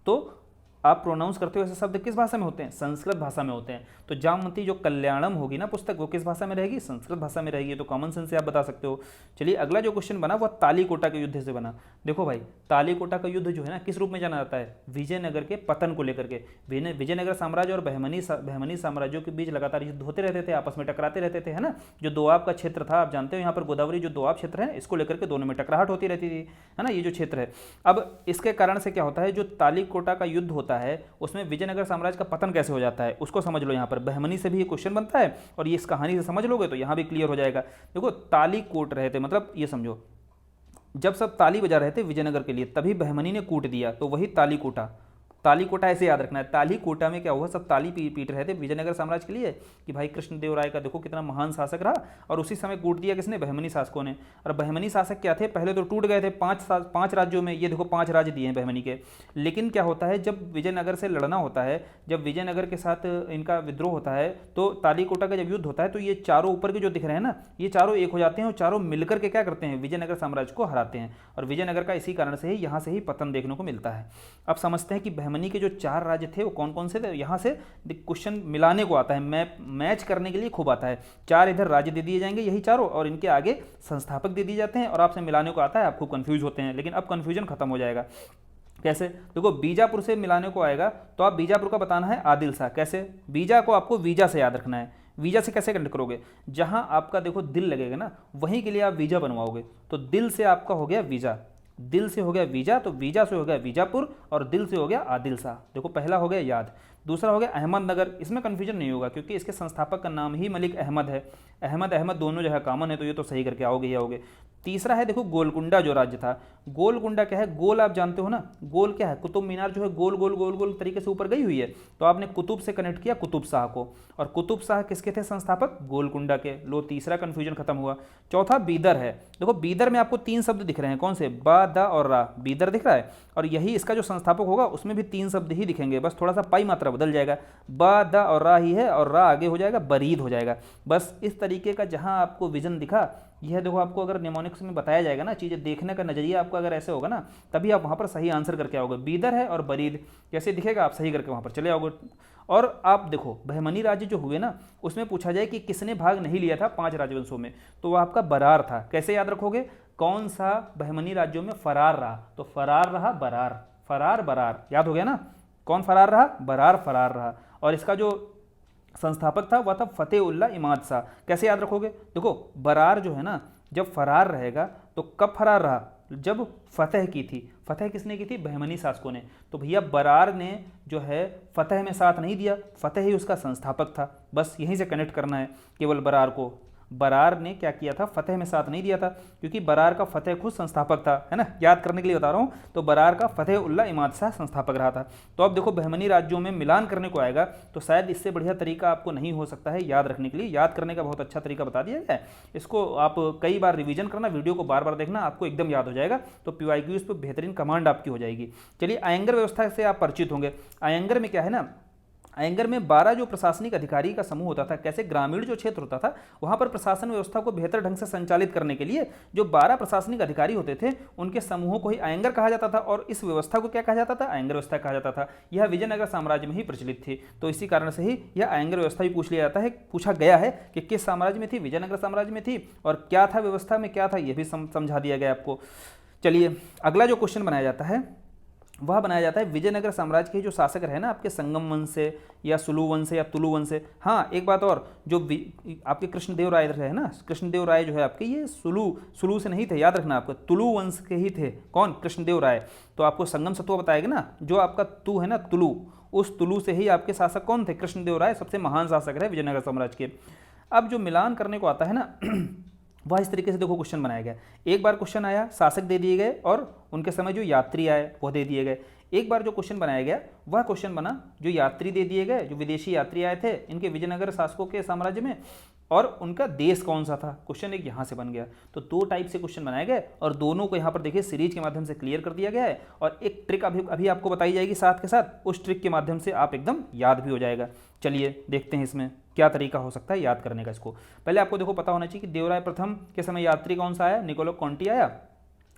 तो आप प्रोनाउंस करते हो ऐसे शब्द किस भाषा में होते हैं, संस्कृत भाषा में होते हैं। तो जामवती जो कल्याणम होगी ना पुस्तक, वो किस भाषा में रहेगी, संस्कृत भाषा में रहेगी। तो कॉमन सेंस से आप बता सकते हो। चलिए अगला जो क्वेश्चन बना वो तालीकोटा के युद्ध से बना। देखो भाई तालीकोटा का युद्ध जो है ना किस रूप में जाना जाता है, विजयनगर के पतन को लेकर के। विजयनगर साम्राज्य और बहमनी साम्राज्यों के बीच लगातार युद्ध होते रहते थे, आपस में टकराते रहते थे, है ना। जो दोआब का क्षेत्र था, आप जानते हो यहाँ पर गोदावरी जो दोआब क्षेत्र है इसको लेकर के दोनों में टकराहट होती रहती थी, है ना, ये जो क्षेत्र है। अब इसके कारण से क्या होता है, जो तालीकोटा का युद्ध होता है उसमें विजयनगर साम्राज्य का पतन कैसे हो जाता है उसको समझ लो। यहाँ पर बहमनी से भी ये क्वेश्चन बनता है और ये इस कहानी से समझ लोगे तो यहाँ भी क्लियर हो जाएगा। देखो ताली कोट रहे थे, मतलब ये समझो जब सब ताली बजा रहे थे विजयनगर के लिए तभी बहमनी ने कूट दिया, तो वही तालीकोटा। तालीकोटा ऐसे याद रखना है। तालीकोटा में क्या हुआ, सब ताली पीट रहे थे विजयनगर साम्राज्य के लिए कि भाई कृष्णदेव राय का देखो कितना महान शासक रहा, और उसी समय कूट दिया किसने, बहमनी शासकों ने। और बहमनी शासक क्या थे, पहले तो टूट गए थे 5 राज्यों में, ये देखो 5 राज्य दिए हैं बहमनी के। लेकिन क्या होता है जब विजयनगर से लड़ना होता है, जब विजयनगर के साथ इनका विद्रोह होता है, तो तालीकोटा का जब युद्ध होता है तो ये चारों ऊपर के जो दिख रहे हैं ना, ये चारों एक हो जाते हैं और चारों मिलकर के क्या करते हैं, विजयनगर साम्राज्य को हराते हैं। और विजयनगर का इसी कारण से ही यहाँ से ही पतन देखने को मिलता है। अब समझते हैं कि बहमनी के जो 4 राज्य थे वो कौन कौन से थे। यहाँ से क्वेश्चन मिलाने को आता है, मैच करने के लिए खूब आता है। 4 इधर राज्य दे दिए जाएंगे यही चारों, और इनके आगे संस्थापक दे दिए जाते हैं, और आपसे मिलाने को आता है, आप खूब कंफ्यूज होते हैं। लेकिन अब कंफ्यूजन खत्म हो जाएगा। कैसे, देखो बीजापुर से मिलाने को आएगा तो आप बीजापुर का बताना है आदिल शाह। कैसे, बीजा को आपको वीजा से याद रखना है। वीजा से कैसे कनेक्ट करोगे, जहां आपका देखो दिल लगेगा ना वहीं के लिए आप वीजा बनवाओगे। तो दिल से आपका हो गया वीजा, दिल से हो गया वीजा, तो वीजा से हो गया वीजापुर, और दिल से हो गया आदिल शाह। देखो पहला हो गया याद। दूसरा हो गया अहमदनगर, इसमें कन्फ्यूजन नहीं होगा क्योंकि इसके संस्थापक का नाम ही मलिक अहमद है। अहमद दोनों जगह कॉमन है, तो ये तो सही करके आओगे ही आओगे। तीसरा है देखो गोलकुंडा जो राज्य था। गोलकुंडा क्या है, गोल आप जानते हो ना, गोल क्या है, कुतुब मीनार जो है गोल गोल गोल गोल तरीके से ऊपर गई हुई है, तो आपने कुतुब से कनेक्ट किया कुतुब शाह को, और कुतुब शाह किसके थे संस्थापक, गोलकुंडा के। लो तीसरा कंफ्यूजन खत्म हुआ। चौथा बीदर है। देखो बीदर में आपको 3 शब्द दिख रहे हैं, कौन से, बा दा और रा, बीदर दिख रहा है, और यही इसका जो संस्थापक होगा उसमें भी 3 शब्द ही दिखेंगे, बस थोड़ा सा पाई मात्रा बदल जाएगा, ब द और रा ही है और रा आगे हो जाएगा बरीद हो जाएगा। बस इस तरीके का जहाँ आपको विजन दिखा, यह देखो आपको अगर निमोनिक्स में बताया जाएगा ना, चीज़ें देखने का नजरिया आपका अगर ऐसे होगा ना, तभी आप वहाँ पर सही आंसर करके आओगे। बीदर है और बरीद कैसे दिखेगा, आप सही करके वहाँ पर चले आओगे। और आप देखो बहमनी राज्य जो हुए ना, उसमें पूछा जाए कि किसने भाग नहीं लिया था 5 राजवंशों में, तो वह आपका बरार था। कैसे याद रखोगे, कौन सा बहमनी राज्यों में फरार रहा, तो फरार रहा बरार, फरार बरार, याद हो गया ना। कौन फरार रहा, बरार फरार रहा। और इसका जो संस्थापक था वह था फतेह उल्ला इमाद शाह। कैसे याद रखोगे, देखो बरार जो है ना, जब फरार रहेगा तो कब फरार रहा, जब फतेह की थी। फतेह किसने की थी, बहमनी शासकों ने। तो भैया बरार ने जो है फतेह में साथ नहीं दिया, फतेह ही उसका संस्थापक था। बस यहीं से कनेक्ट करना है केवल बरार को। बरार ने क्या किया था, फतेह में साथ नहीं दिया था, क्योंकि बरार का फतेह खुद संस्थापक था, है ना, याद करने के लिए बता रहा हूँ। तो बरार का फतेह उल्ला इमाद शाह संस्थापक रहा था। तो अब देखो बहमनी राज्यों में मिलान करने को आएगा, तो शायद इससे बढ़िया तरीका आपको नहीं हो सकता है याद रखने के लिए। याद करने का बहुत अच्छा तरीका बता दिया गया है, इसको आप कई बार रिवीजन करना, वीडियो को बार बार देखना, आपको एकदम याद हो जाएगा। तो PYQs पर बेहतरीन कमांड आपकी हो जाएगी। चलिए अयंगर व्यवस्था से आप परिचित होंगे। अयंगर में क्या है ना, अयंगर में 12 जो प्रशासनिक अधिकारी का समूह होता था। कैसे, ग्रामीण जो क्षेत्र होता था वहाँ पर प्रशासन व्यवस्था को बेहतर ढंग से संचालित करने के लिए जो 12 प्रशासनिक अधिकारी होते थे, उनके समूहों को ही अयंगर कहा जाता था। और इस व्यवस्था को क्या कहा जाता था, अयंगर व्यवस्था कहा जाता था। यह विजयनगर साम्राज्य में ही प्रचलित थी। तो इसी कारण से ही यह अयंगर व्यवस्था भी पूछ लिया जाता है, पूछा गया है कि किस साम्राज्य में थी, विजयनगर साम्राज्य में थी, और क्या था व्यवस्था में क्या था, यह भी समझा दिया गया आपको। चलिए अगला जो क्वेश्चन बनाया जाता है वह बनाया जाता है विजयनगर साम्राज्य के जो शासक रहे ना आपके संगम वंश से या सुलु वंश से या तुलु वंश से। हाँ एक बात और, जो आपके कृष्णदेव राय रहे ना, कृष्णदेव राय जो है आपके ये सुलु से नहीं थे, याद रखना आपको, तुलु वंश के ही थे। कौन, कृष्णदेव राय। तो आपको संगम सत्व बताएगा ना, जो आपका तु है ना तुलु, उस तुलु से ही आपके शासक कौन थे, कृष्णदेव राय सबसे महान शासक रहे विजयनगर साम्राज्य के। अब जो मिलान करने को आता है ना वह इस तरीके से देखो क्वेश्चन बनाया गया। एक बार क्वेश्चन आया, शासक दे दिए गए और उनके समय जो यात्री आए वो दे दिए गए। एक बार जो क्वेश्चन बनाया गया वह क्वेश्चन बना जो यात्री दे दिए गए, जो विदेशी यात्री आए थे इनके विजयनगर शासकों के साम्राज्य में, और उनका देश कौन सा था। क्वेश्चन एक यहाँ से बन गया। तो 2 टाइप से क्वेश्चन बनाए गए और दोनों को यहाँ पर देखिए सीरीज के माध्यम से क्लियर कर दिया गया है। और एक ट्रिक अभी आपको बताई जाएगी साथ के साथ, उस ट्रिक के माध्यम से आप एकदम याद भी हो जाएगा। चलिए देखते हैं इसमें क्या तरीका हो सकता है याद करने का। इसको पहले आपको देखो पता होना चाहिए कि देवराय प्रथम के समय यात्री कौन सा आया, निकोलो कॉन्टी आया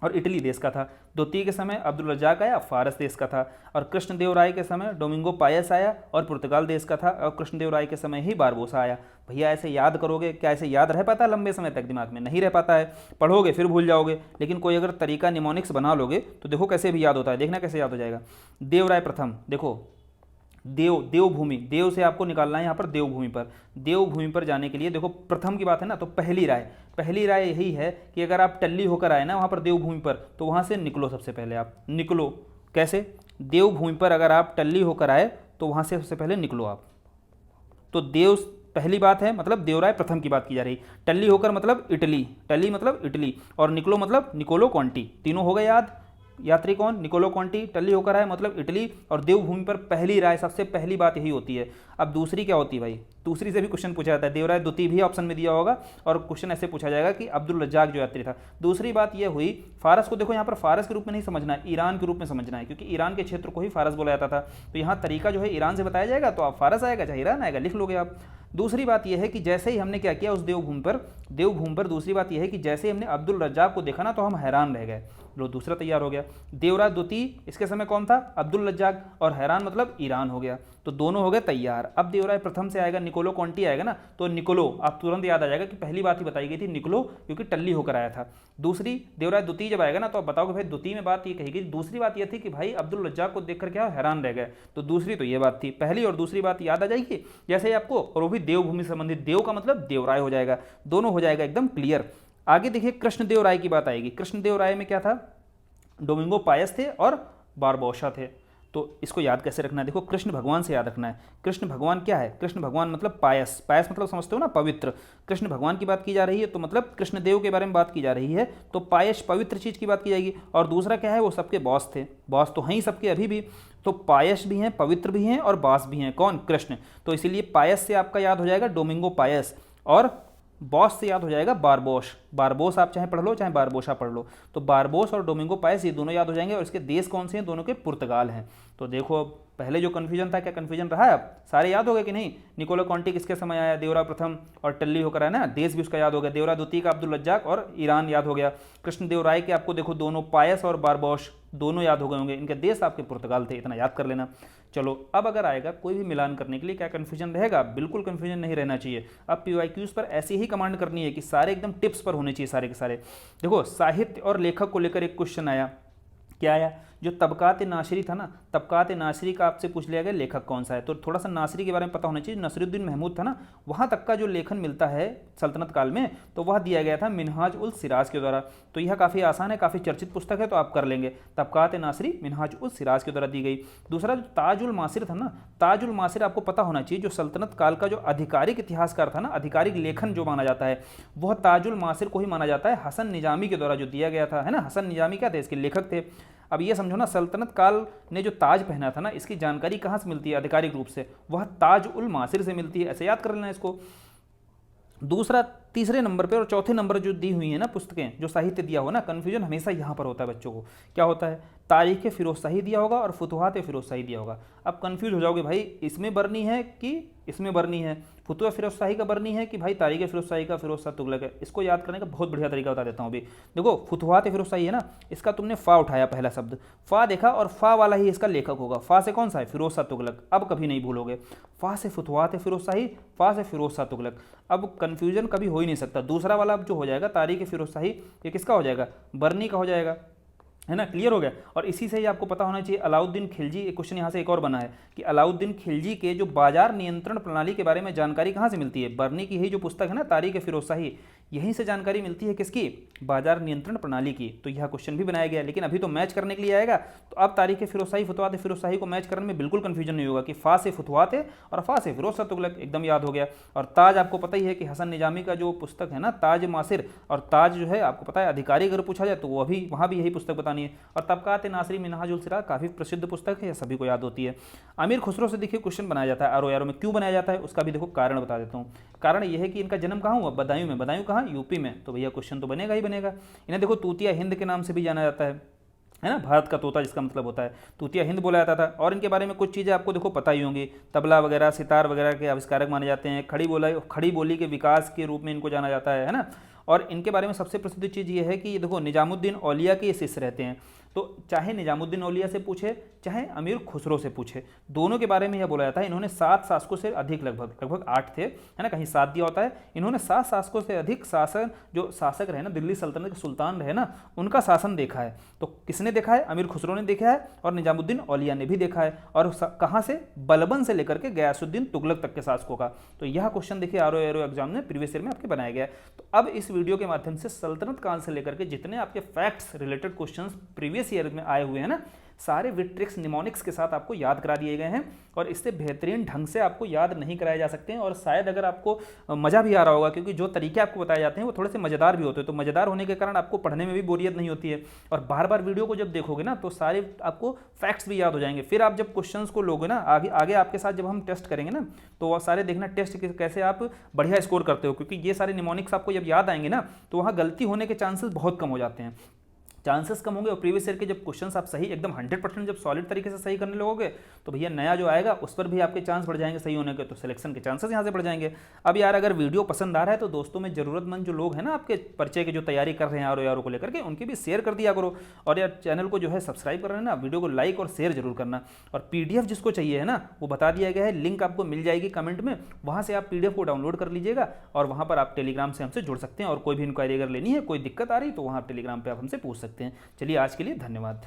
और इटली देश का था। द्वितीय के समय अब्दुल रज्जाक आया, फारस देश का था। और कृष्णदेव राय के समय डोमिंगो पायस आया और पुर्तगाल देश का था। और कृष्णदेव राय के समय ही बारबोसा आया। भैया ऐसे याद करोगे, क्या ऐसे याद रह पाता है लंबे समय तक, दिमाग में नहीं रह पाता है, पढ़ोगे फिर भूल जाओगे। लेकिन कोई अगर तरीका निमोनिक्स बना लोगे तो देखो कैसे भी याद होता है, देखना कैसे याद हो जाएगा। देवराय प्रथम, देखो देवभूमि, देव से आपको निकालना है यहाँ पर देवभूमि पर। देवभूमि पर जाने के लिए देखो प्रथम की बात है ना, तो पहली राय यही है कि अगर आप टल्ली होकर आए ना वहाँ पर देवभूमि पर, तो वहाँ से निकलो। सबसे पहले आप निकलो, कैसे, देवभूमि पर अगर आप टल्ली होकर आए तो वहाँ से सबसे पहले निकलो आप। तो देव पहली बात है, मतलब देवराय प्रथम की बात की जा रही। टल्ली होकर मतलब इटली, टल्ली मतलब इटली, और निकलो मतलब निकोलो कॉन्टी। तीनों हो गए याद। यात्री कौन, निकोलो कॉन्टी, टल्ली होकर आए मतलब इटली, और देवभूमि पर पहली राय, सबसे पहली बात यही होती है। अब दूसरी क्या होती है भाई, दूसरी से भी क्वेश्चन पूछा जाता है। देवराय द्वितीय भी ऑप्शन में दिया होगा और क्वेश्चन ऐसे पूछा जाएगा कि अब्दुल रज्जाक जो यात्री था। दूसरी बात यह हुई, फारस को देखो यहाँ पर फारस के रूप में नहीं समझना है, ईरान के रूप में समझना है, क्योंकि ईरान के क्षेत्र को ही फारस बोला जाता था। तो यहाँ तरीका जो है ईरान से बताया जाएगा, तो आप फारस आएगा चाहे ईरान आएगा, लिख लोगे आप। दूसरी बात यह है कि जैसे ही हमने क्या किया उस देवभूमि पर दूसरी बात यह है कि जैसे ही हमने अब्दुल रज्जाक को देखा ना तो हम हैरान रह गए। लो दूसरा तैयार हो गया। देवराय द्वितीय, इसके समय कौन था, अब्दुल रज्जाक, और हैरान मतलब ईरान हो गया। तो दोनों हो गए तैयार। अब देवराय प्रथम से आएगा निकोलो कॉन्टी आएगा ना, तो निकोलो आप तुरंत याद आ जाएगा कि पहली बात ही बताई गई थी निकोलो, क्योंकि टल्ली होकर आया था। दूसरी देवराय द्वितीय जब आएगा ना तो आप बताओगे भाई द्वितीय में बात ये कहेगी। दूसरी बात यह थी कि भाई अब्दुल रज्जाक को देखकर क्या हैरान रह गए, तो दूसरी तो ये बात थी। पहली और दूसरी बात याद आ जाएगी जैसे ही आपको, और वो भी देवभूमि से संबंधित, देव का मतलब देवराय हो जाएगा, दोनों हो जाएगा एकदम क्लियर। आगे देखिए कृष्णदेव राय की बात आएगी। कृष्णदेव राय में क्या था, डोमिंगो पायस थे और बारबोसा थे। तो इसको याद कैसे रखना है, देखो कृष्ण भगवान से याद रखना है। कृष्ण भगवान क्या है, कृष्ण भगवान मतलब पायस, पायस मतलब समझते हो ना पवित्र। कृष्ण भगवान की बात की जा रही है तो मतलब कृष्णदेव के बारे में बात की जा रही है, तो पायस पवित्र चीज़ की बात की जाएगी। और दूसरा क्या है, वो सबके बॉस थे, बॉस तो हैं ही सबके अभी भी, तो पायस भी हैं, पवित्र भी हैं और बॉस भी हैं। कौन, कृष्ण। तो इसीलिए पायस से आपका याद हो जाएगा डोमिंगो पायस, और बॉस से याद हो जाएगा बारबोस, बारबोस आप चाहे पढ़ लो चाहे बारबोसा पढ़ लो, तो बारबोस और डोमिंगो पाएस ये दोनों याद हो जाएंगे। और इसके देश कौन से हैं, दोनों के पुर्तगाल हैं। तो देखो अब पहले जो कन्फ्यूजन था, क्या कन्फ्यूजन रहा है, अब सारे याद हो गए कि नहीं। निकोलो कॉन्टी किसके समय आया, देवरा प्रथम और टल्ली होकर आया ना, देश भी उसका याद हो गया। देवरा द्वितीय का अब्दुल रज्जाक और ईरान याद हो गया। कृष्णदेव राय के आपको देखो दोनों पायस और बारबोस दोनों याद हो गए होंगे, इनके देश आपके पुर्तगाल थे, इतना याद कर लेना। चलो अब अगर आएगा कोई भी मिलान करने के लिए क्या कन्फ्यूजन रहेगा, बिल्कुल कन्फ्यूजन नहीं रहना चाहिए। अब पीवाईक्यूज पर ऐसी ही कमांड करनी है कि सारे एकदम टिप्स पर होने चाहिए सारे के सारे। देखो साहित्य और लेखक को लेकर एक क्वेश्चन आया, क्या आया, जो तबकात नासिरी था ना, तबकात नासिरी का आपसे पूछ लिया गया लेखक कौन सा है। तो थोड़ा सा नासिरी के बारे में पता होना चाहिए। नसरुद्दीन महमूद था ना, वहाँ तक का जो लेखन मिलता है सल्तनत काल में, तो वह दिया गया था मिनहाज उल सिराज के द्वारा। तो यह काफ़ी आसान है, काफ़ी चर्चित पुस्तक है, तो आप कर लेंगे। तबकात नासिरी मिनहाज उल सिराज के द्वारा दी गई। दूसरा जो ताज उल मासिर था ना, ताज उल मासिर आपको पता होना चाहिए, जो सल्तनत काल का जो आधिकारिक इतिहासकार था ना, आधिकारिक लेखन जो माना जाता है, वह ताज उल मासिर को ही माना जाता है, हसन निजामी के द्वारा जो दिया गया था, है ना। हसन निजामी क्या थे, इसके लेखक थे। अब ये समझो ना, सल्तनत काल ने जो ताज पहना था ना, इसकी जानकारी कहाँ से मिलती है आधिकारिक रूप से, वह ताज उल मासिर से मिलती है, ऐसे याद कर लेना इसको। दूसरा, तीसरे नंबर पे और चौथे नंबर जो दी हुई है ना पुस्तकें, जो साहित्य दिया हो ना, कन्फ्यूजन हमेशा यहाँ पर होता है बच्चों को। क्या होता है, तारीख फिरोज शाही दिया होगा और फुतुहात फिरोज शाही दिया होगा। अब कन्फ्यूज हो जाओगे भाई, इसमें बरनी है कि इसमें बरनी है, फुतुहा फिरोज शाही का बरनी है कि भाई तारीख फिरोज शाही का फिरोज शाह तुगलक है। इसको याद करने का बहुत बढ़िया तरीका बता देता हूँ अभी। देखो फुतुहात फिरोज शाही है ना, इसका तुमने फा उठाया, पहला शब्द फा देखा, और फा वाला ही इसका लेखक होगा। फा से कौन सा है, फिरोज शाह तुगलक। अब कभी नहीं भूलोगे, फा से फुतुहात फिरोज शाही, फा से फिरोज शाह तुगलक। अब कन्फ्यूजन कभी हो ही नहीं सकता। दूसरा वाला अब जो हो जाएगा तारीख फिरोज शाही, ये किसका हो जाएगा, बरनी का हो जाएगा, है ना। क्लियर हो गया। और इसी से ही आपको पता होना चाहिए, अलाउद्दीन खिलजी, एक क्वेश्चन यहाँ से एक और बना है कि अलाउद्दीन खिलजी के जो बाजार नियंत्रण प्रणाली के बारे में जानकारी कहाँ से मिलती है। बरनी की ही जो पुस्तक है ना, तारीख फिरोज शाही, यहीं से जानकारी मिलती है किसकी, बाजार नियंत्रण प्रणाली की। तो यह क्वेश्चन भी बनाया गया, लेकिन अभी तो मैच करने के लिए आएगा। तो अब तारीख फिरोज शाही, फुतवात फिरोज शाही को मैच करने में बिल्कुल कंफ्यूजन नहीं होगा कि फा से फुतवात है और फा से फिरोज शाह तुगलक, एकदम याद हो गया। और ताज आपको पता ही है कि हसन निजामी का जो पुस्तक है ना, ताज मासिर, और ताज जो है आपको पता है अधिकारी अगर पूछा जाए तो वो अभी वहाँ भी यही पुस्तक बतानी है। और तबकात नासिरी मिनहाज उल सिराज काफ़ी प्रसिद्ध पुस्तक है, सभी को याद होती है। अमीर खुसरो से देखिए क्वेश्चन बनाया जाता है आरो यारो में, क्यों बनाया जाता है उसका भी देखो कारण बता देता हूँ। कारण यह है कि इनका जन्म कहाँ हुआ, बदायूं में। बदायूं कहाँ, यूपी में। तो भैया क्वेश्चन तो बनेगा ही बनेगा। इन्हें देखो तूतिया हिंद के नाम से भी जाना जाता है ना, भारत का तोता जिसका मतलब होता है, तूतिया हिंद बोला जाता था। और इनके बारे में कुछ चीज़ें आपको देखो पता ही होंगी, तबला वगैरह सितार वगैरह के आविष्कारक माने जाते हैं। खड़ी बोली के विकास के रूप में इनको जाना जाता है ना। और इनके बारे में सबसे प्रसिद्ध चीज़ ये है कि ये देखो निजामुद्दीन औलिया के शिष्य रहते हैं। तो चाहे निजामुद्दीन औलिया से पूछे चाहे अमीर खुसरो से पूछे, दोनों के बारे में यह बोला जाता है इन्होंने 7 शासकों से अधिक, लगभग 8 थे, है ना, कहीं 7 दिया होता है। इन्होंने 7 शासकों से अधिक शासन, जो शासक रहे ना, दिल्ली सल्तनत के सुल्तान रहे ना, उनका शासन देखा है। तो किसने देखा है, अमीर खुसरो ने देखा है और निजामुद्दीन औलिया ने भी देखा है। और कहाँ से, बलबन से लेकर के गयासुद्दीन तुगलक तक के शासकों का। तो यह क्वेश्चन देखिए आरो एरो एग्जाम में प्रीवियस ईयर में आपके बनाया गया है। तो अब इस वीडियो के माध्यम से सल्तनत काल से लेकर के जितने आपके facts related questions previous year में आए हुए हैं ना, सारे विट्रिक्स निमोनिक्स के साथ आपको याद करा दिए गए हैं। और इससे बेहतरीन ढंग से आपको याद नहीं कराए जा सकते हैं। और शायद अगर आपको मज़ा भी आ रहा होगा, क्योंकि जो तरीके आपको बताए जाते हैं वो थोड़े से मज़ेदार भी होते हैं। तो मज़ेदार होने के कारण आपको पढ़ने में भी बोरियत नहीं होती है। और बार बार वीडियो को जब देखोगे ना, तो सारे आपको फैक्ट्स भी याद हो जाएंगे। फिर आप जब क्वेश्चंस को लोगे ना, आगे आपके साथ जब हम टेस्ट करेंगे ना, तो वह सारे देखना टेस्ट कैसे आप बढ़िया स्कोर करते हो। क्योंकि ये सारे निमोनिक्स आपको जब याद आएंगे ना, तो वहाँ गलती होने के चांसेस बहुत कम हो जाते हैं। चांसेस कम होंगे। और प्रीवियस ईयर के जब क्वेश्चंस आप सही एकदम 100% जब सॉलिड तरीके से सही करने लगोगे, तो भैया नया जो आएगा उस पर भी आपके चांस बढ़ जाएंगे सही होने के। तो सिलेक्शन के चांसेस यहाँ से बढ़ जाएंगे। अब यार अगर वीडियो पसंद आ रहा है तो दोस्तों में ज़रूरतमंद जो लोग हैं ना, आपके परिचय की जो तैयारी कर रहे हैं आरो यारो को लेकर के, उनकी भी शेयर कर दिया करो। और यार चैनल को जो है सब्सक्राइब कर रहे हैं ना, वीडियो को लाइक और शेयर जरूर करना। और PDF जिसको चाहिए है ना, वो बता दिया गया है, लिंक आपको मिल जाएगी कमेंट में, वहाँ से आप PDF को डाउनलोड कर लीजिएगा। और वहाँ पर आप टेलीग्राम से हमसे जुड़ सकते हैं। और कोई भी इंक्वायरी अगर लेनी है, कोई दिक्कत आ रही, तो वहाँ टेलीग्राम पर आप हमसे पूछ सकते हैं। चलिए आज के लिए धन्यवाद।